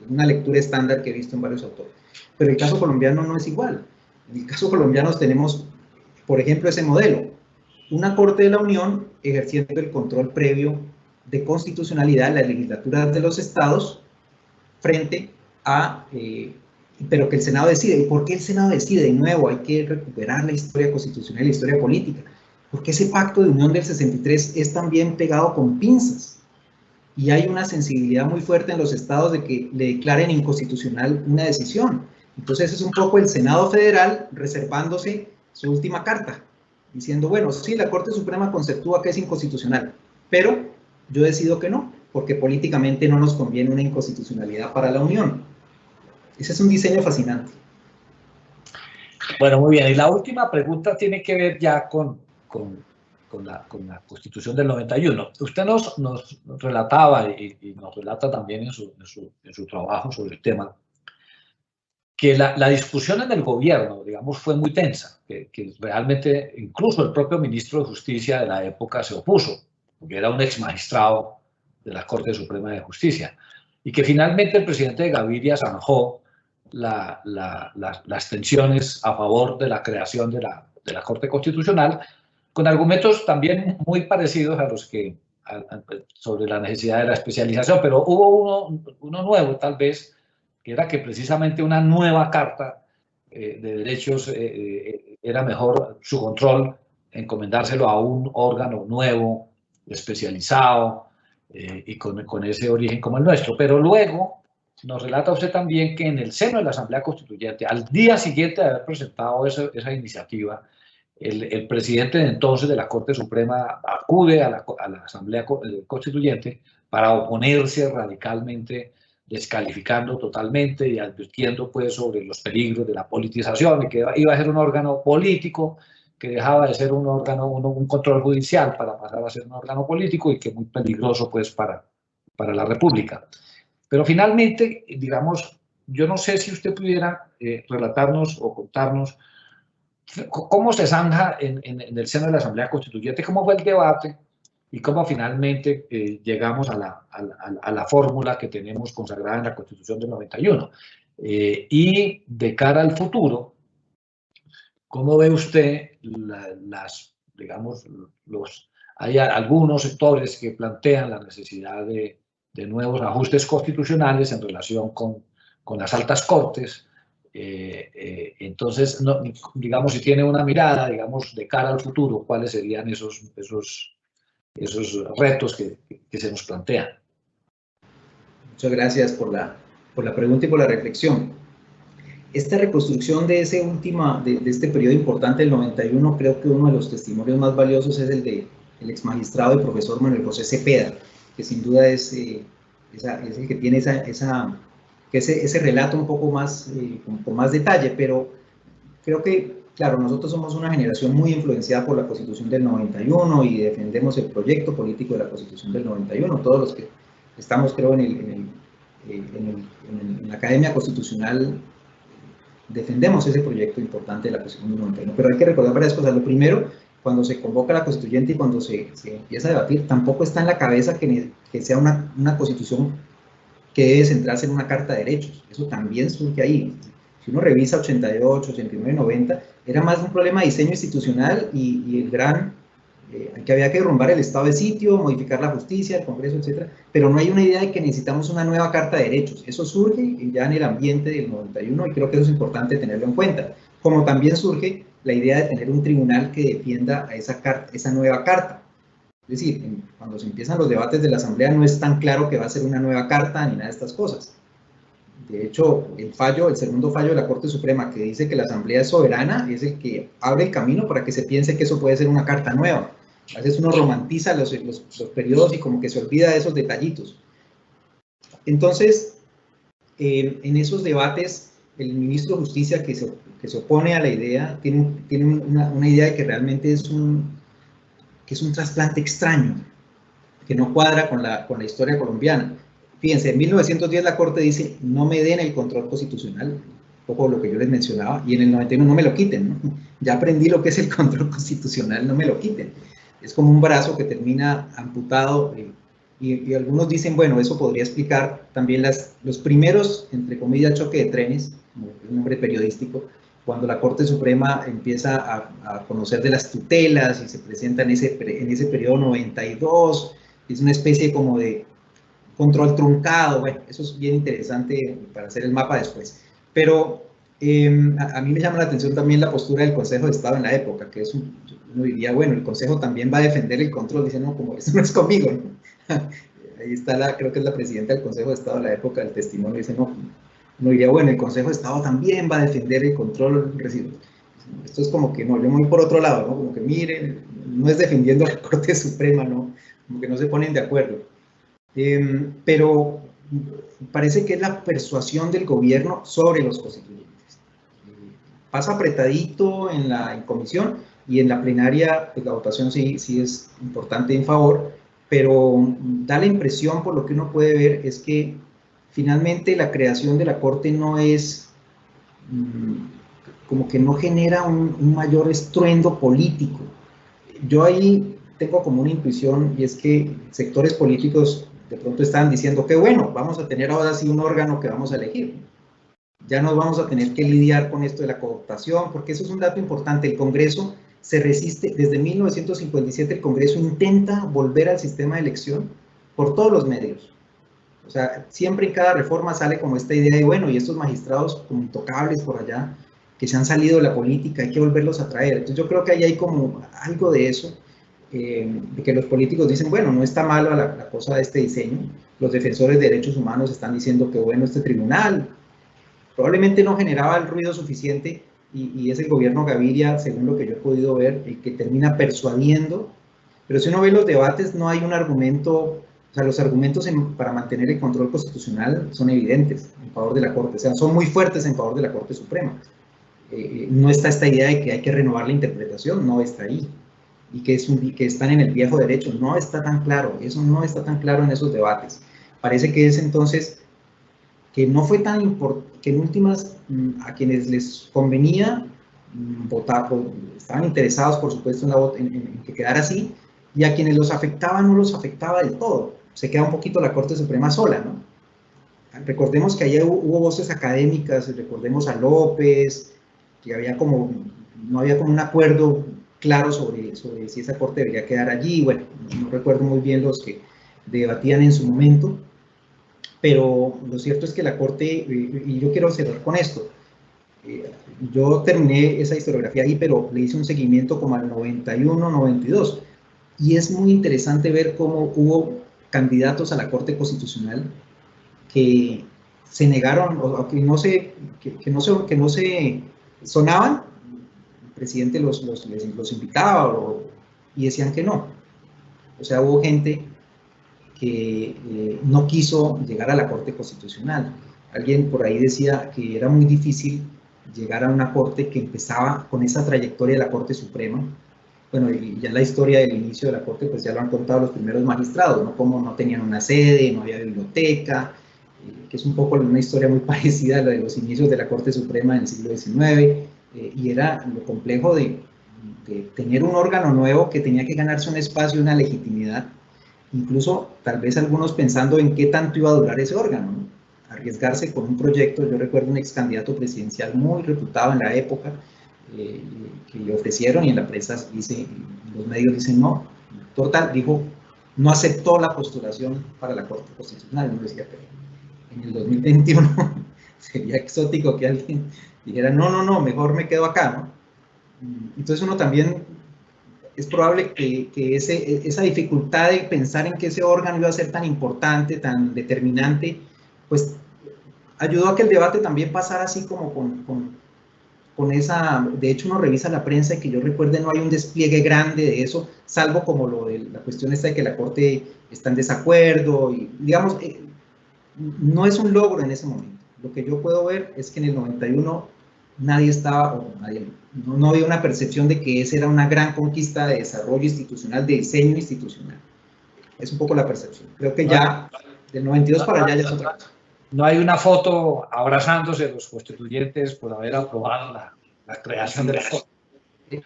una lectura estándar que he visto en varios autores. Pero el caso colombiano no es igual. En el caso colombiano tenemos, por ejemplo, ese modelo, una Corte de la Unión ejerciendo el control previo de constitucionalidad en las legislaturas de los estados frente a pero que el Senado decide. ¿Y por qué el Senado decide? De nuevo, hay que recuperar la historia constitucional y la historia política. Porque ese pacto de unión del 63 es también pegado con pinzas. Y hay una sensibilidad muy fuerte en los estados de que le declaren inconstitucional una decisión. Entonces es un poco el Senado Federal reservándose su última carta, diciendo, bueno, sí, la Corte Suprema conceptúa que es inconstitucional, pero yo decido que no, porque políticamente no nos conviene una inconstitucionalidad para la Unión. Ese es un diseño fascinante. Bueno, muy bien. Y la última pregunta tiene que ver ya con la Constitución del 91. Usted nos relataba y nos relata también en su trabajo sobre el tema, que la discusión en el gobierno, digamos, fue muy tensa, que realmente incluso el propio ministro de Justicia de la época se opuso, porque era un ex magistrado de la Corte Suprema de Justicia, y que finalmente el presidente Gaviria zanjó las tensiones a favor de la creación de la Corte Constitucional, con argumentos también muy parecidos a los que sobre la necesidad de la especialización, pero hubo uno nuevo tal vez, que era que precisamente una nueva carta de derechos era mejor su control encomendárselo a un órgano nuevo, especializado y con ese origen como el nuestro. Pero luego nos relata usted también que en el seno de la Asamblea Constituyente, al día siguiente de haber presentado esa iniciativa, el presidente de entonces de la Corte Suprema acude a la Asamblea Constituyente para oponerse radicalmente, descalificando totalmente y advirtiendo pues sobre los peligros de la politización y que iba a ser un órgano político, que dejaba de ser un órgano, un control judicial para pasar a ser un órgano político y que muy peligroso pues para la República. Pero finalmente, digamos, yo no sé si usted pudiera relatarnos o contarnos cómo se zanja en el seno de la Asamblea Constituyente, cómo fue el debate y cómo finalmente llegamos a la fórmula que tenemos consagrada en la Constitución del 91. Y de cara al futuro, ¿cómo ve usted digamos, hay algunos sectores que plantean la necesidad de nuevos ajustes constitucionales en relación con las altas cortes? Entonces, no, digamos, si tiene una mirada, digamos, de cara al futuro, ¿cuáles serían esos retos que se nos plantean? Muchas gracias por la pregunta y por la reflexión. Esta reconstrucción de este periodo importante del 91, creo que uno de los testimonios más valiosos es el del ex magistrado y profesor Manuel José Cepeda, que sin duda es el que tiene ese relato un poco más, con más detalle, pero creo que, claro, nosotros somos una generación muy influenciada por la Constitución del 91 y defendemos el proyecto político de la Constitución del 91, todos los que estamos, creo, en la Academia Constitucional defendemos ese proyecto importante de la Constitución del 91, pero hay que recordar varias cosas. Lo primero, cuando se convoca la Constituyente y cuando se empieza a debatir, tampoco está en la cabeza que sea una Constitución que debe centrarse en una Carta de Derechos. Eso también surge ahí. Si uno revisa 88, 89, 90, era más un problema de diseño institucional y el gran, que había que derrumbar el estado de sitio, modificar la justicia, el Congreso, etc. Pero no hay una idea de que necesitamos una nueva Carta de Derechos. Eso surge ya en el ambiente del 91 y creo que eso es importante tenerlo en cuenta. Como también surge la idea de tener un tribunal que defienda a esa nueva Carta. Es decir, cuando se empiezan los debates de la Asamblea no es tan claro que va a ser una nueva Carta ni nada de estas cosas. De hecho, el segundo fallo de la Corte Suprema que dice que la Asamblea es soberana es el que abre el camino para que se piense que eso puede ser una carta nueva. A veces uno romantiza los periodos y como que se olvida de esos detallitos. Entonces, en esos debates, el ministro de Justicia que se opone a la idea tiene una idea de que realmente es un trasplante extraño, que no cuadra con la historia colombiana. Fíjense, en 1910 la Corte dice, no me den el control constitucional, un poco lo que yo les mencionaba, y en el 91 no me lo quiten, ¿no? Ya aprendí lo que es el control constitucional, no me lo quiten. Es como un brazo que termina amputado, y algunos dicen, bueno, eso podría explicar también los primeros, entre comillas, choque de trenes, como un nombre periodístico, cuando la Corte Suprema empieza a conocer de las tutelas y se presenta en ese periodo 92, es una especie como de control truncado. Bueno, eso es bien interesante para hacer el mapa después. Pero a mí me llama la atención también la postura del Consejo de Estado en la época, que es uno diría, bueno, el Consejo también va a defender el control, dice, no, como eso no es conmigo, ¿no? Ahí está, creo que es la presidenta del Consejo de Estado en la época del testimonio, dice, no, uno diría, bueno, el Consejo de Estado también va a defender el control residual. Esto es como que no, yo me voy por otro lado, ¿no? Como que miren, no es defendiendo a la Corte Suprema, ¿no? Como que no se ponen de acuerdo. Pero parece que es la persuasión del gobierno sobre los constituyentes. Pasa apretadito en comisión y en la plenaria pues, la votación sí es importante en favor, pero da la impresión, por lo que uno puede ver, es que finalmente la creación de la Corte no es, como que no genera un mayor estruendo político. Yo ahí tengo como una intuición, y es que sectores políticos de pronto están diciendo que bueno, vamos a tener ahora sí un órgano que vamos a elegir. Ya no vamos a tener que lidiar con esto de la cooptación, porque eso es un dato importante. El Congreso se resiste, desde 1957 el Congreso intenta volver al sistema de elección por todos los medios. O sea, siempre en cada reforma sale como esta idea de, bueno, y estos magistrados como intocables por allá, que se han salido de la política, hay que volverlos a traer. Entonces yo creo que ahí hay como algo de eso, de que los políticos dicen, bueno, no está malo la cosa de este diseño. Los defensores de derechos humanos están diciendo que, bueno, este tribunal probablemente no generaba el ruido suficiente y es el gobierno Gaviria, según lo que yo he podido ver, el que termina persuadiendo. Pero si uno ve los debates, no hay un argumento, o sea, los argumentos para mantener el control constitucional son evidentes en favor de la Corte, o sea, son muy fuertes en favor de la Corte Suprema. No está esta idea de que hay que renovar la interpretación, no está ahí. Y que están en el viejo derecho, no está tan claro, eso no está tan claro en esos debates. Parece que es entonces que no fue tan importante, que en últimas a quienes les convenía votar, estaban interesados por supuesto en que quedara así, y a quienes los afectaba no los afectaba del todo. Se queda un poquito la Corte Suprema sola, ¿no? Recordemos que allá hubo voces académicas, recordemos a López, que no había como un acuerdo claro sobre si esa Corte debería quedar allí. Bueno, no recuerdo muy bien los que debatían en su momento, pero lo cierto es que la Corte, y yo quiero cerrar con esto, yo terminé esa historiografía ahí, pero le hice un seguimiento como al 91, 92, y es muy interesante ver cómo hubo candidatos a la Corte Constitucional que se negaron, o que no se sonaban, el presidente los invitaba y decían que no. O sea, hubo gente que no quiso llegar a la Corte Constitucional. Alguien por ahí decía que era muy difícil llegar a una Corte que empezaba con esa trayectoria de la Corte Suprema. Bueno, y ya la historia del inicio de la Corte, pues ya lo han contado los primeros magistrados, ¿no? Como no tenían una sede, no había biblioteca, que es un poco una historia muy parecida a la de los inicios de la Corte Suprema en el siglo XIX, y era lo complejo de tener un órgano nuevo que tenía que ganarse un espacio, una legitimidad, incluso tal vez algunos pensando en qué tanto iba a durar ese órgano, ¿no? Arriesgarse con un proyecto. Yo recuerdo un ex candidato presidencial muy reputado en la época, que le ofrecieron, y en la prensa dice, los medios dicen no, total, dijo, no aceptó la postulación para la Corte Constitucional. Yo decía, pero en el 2021 sería exótico que alguien dijera, no, mejor me quedo acá, ¿no? Entonces uno también, es probable que esa dificultad de pensar en que ese órgano iba a ser tan importante, tan determinante, pues ayudó a que el debate también pasara así como con esa. De hecho, uno revisa la prensa y que yo recuerde no hay un despliegue grande de eso, salvo como lo de la cuestión esta de que la Corte está en desacuerdo, y digamos, no es un logro en ese momento. Lo que yo puedo ver es que en el 91 nadie estaba, o no había una percepción de que esa era una gran conquista de desarrollo institucional, de diseño institucional. Es un poco la percepción. Creo que ya del 92 para allá ya es otra cosa. No hay una foto abrazándose los constituyentes por haber aprobado la creación de la Corte.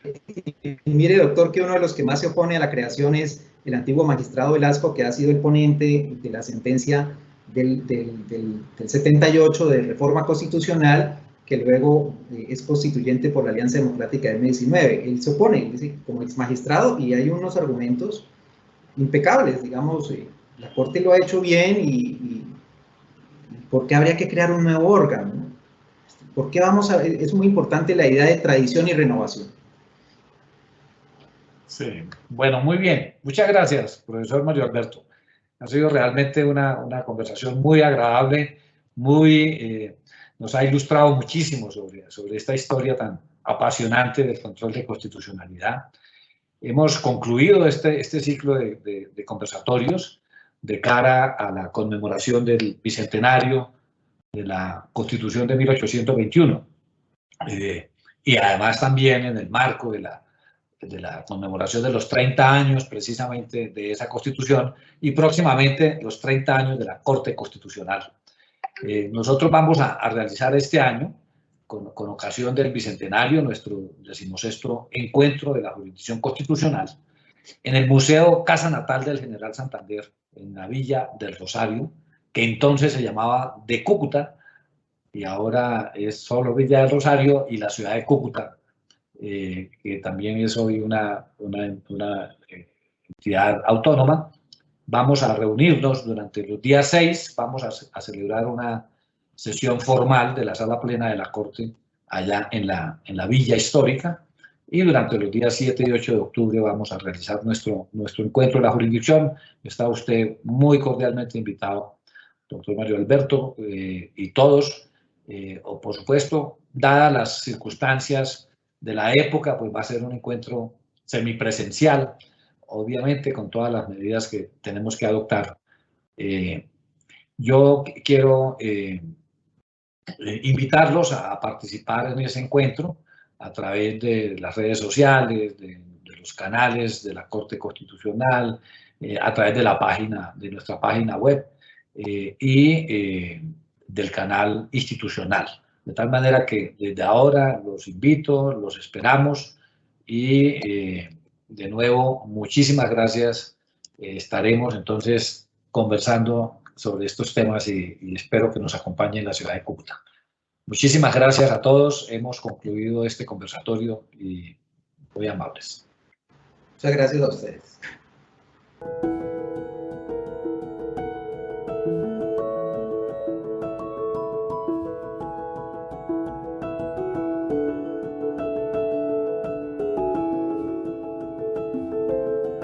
Y mire, doctor, que uno de los que más se opone a la creación es el antiguo magistrado Velasco, que ha sido el ponente de la sentencia del 78 de reforma constitucional, que luego es constituyente por la Alianza Democrática del M19. Él se opone, dice, como ex magistrado, y hay unos argumentos impecables, digamos, la Corte lo ha hecho bien, y ¿por qué habría que crear un nuevo órgano? ¿Por qué es muy importante la idea de tradición y renovación? Sí, bueno, muy bien. Muchas gracias, profesor Mario Alberto. Ha sido realmente una conversación muy agradable, nos ha ilustrado muchísimo sobre esta historia tan apasionante del control de constitucionalidad. Hemos concluido este ciclo de conversatorios de cara a la conmemoración del bicentenario de la Constitución de 1821. Y además también en el marco de la conmemoración de los 30 años precisamente de esa Constitución y próximamente los 30 años de la Corte Constitucional. Nosotros vamos a realizar este año, con ocasión del Bicentenario, nuestro 16º encuentro de la jurisdicción constitucional, en el Museo Casa Natal del General Santander, en la Villa del Rosario, que entonces se llamaba de Cúcuta, y ahora es solo Villa del Rosario y la ciudad de Cúcuta, que también es hoy una entidad autónoma. Vamos a reunirnos durante los días 6, vamos a celebrar una sesión formal de la sala plena de la Corte allá en la Villa Histórica, y durante los días 7 y 8 de octubre vamos a realizar nuestro encuentro de la jurisdicción. Está usted muy cordialmente invitado, doctor Mario Alberto, y todos, o por supuesto, dadas las circunstancias de la época, pues va a ser un encuentro semipresencial, obviamente con todas las medidas que tenemos que adoptar. Yo quiero invitarlos a participar en ese encuentro a través de las redes sociales, de los canales de la Corte Constitucional, a través de nuestra página web y del canal institucional. De tal manera que desde ahora los invito, los esperamos y de nuevo, muchísimas gracias. Estaremos entonces conversando sobre estos temas y espero que nos acompañe en la ciudad de Cúcuta. Muchísimas gracias a todos. Hemos concluido este conversatorio y muy amables. Muchas gracias a ustedes.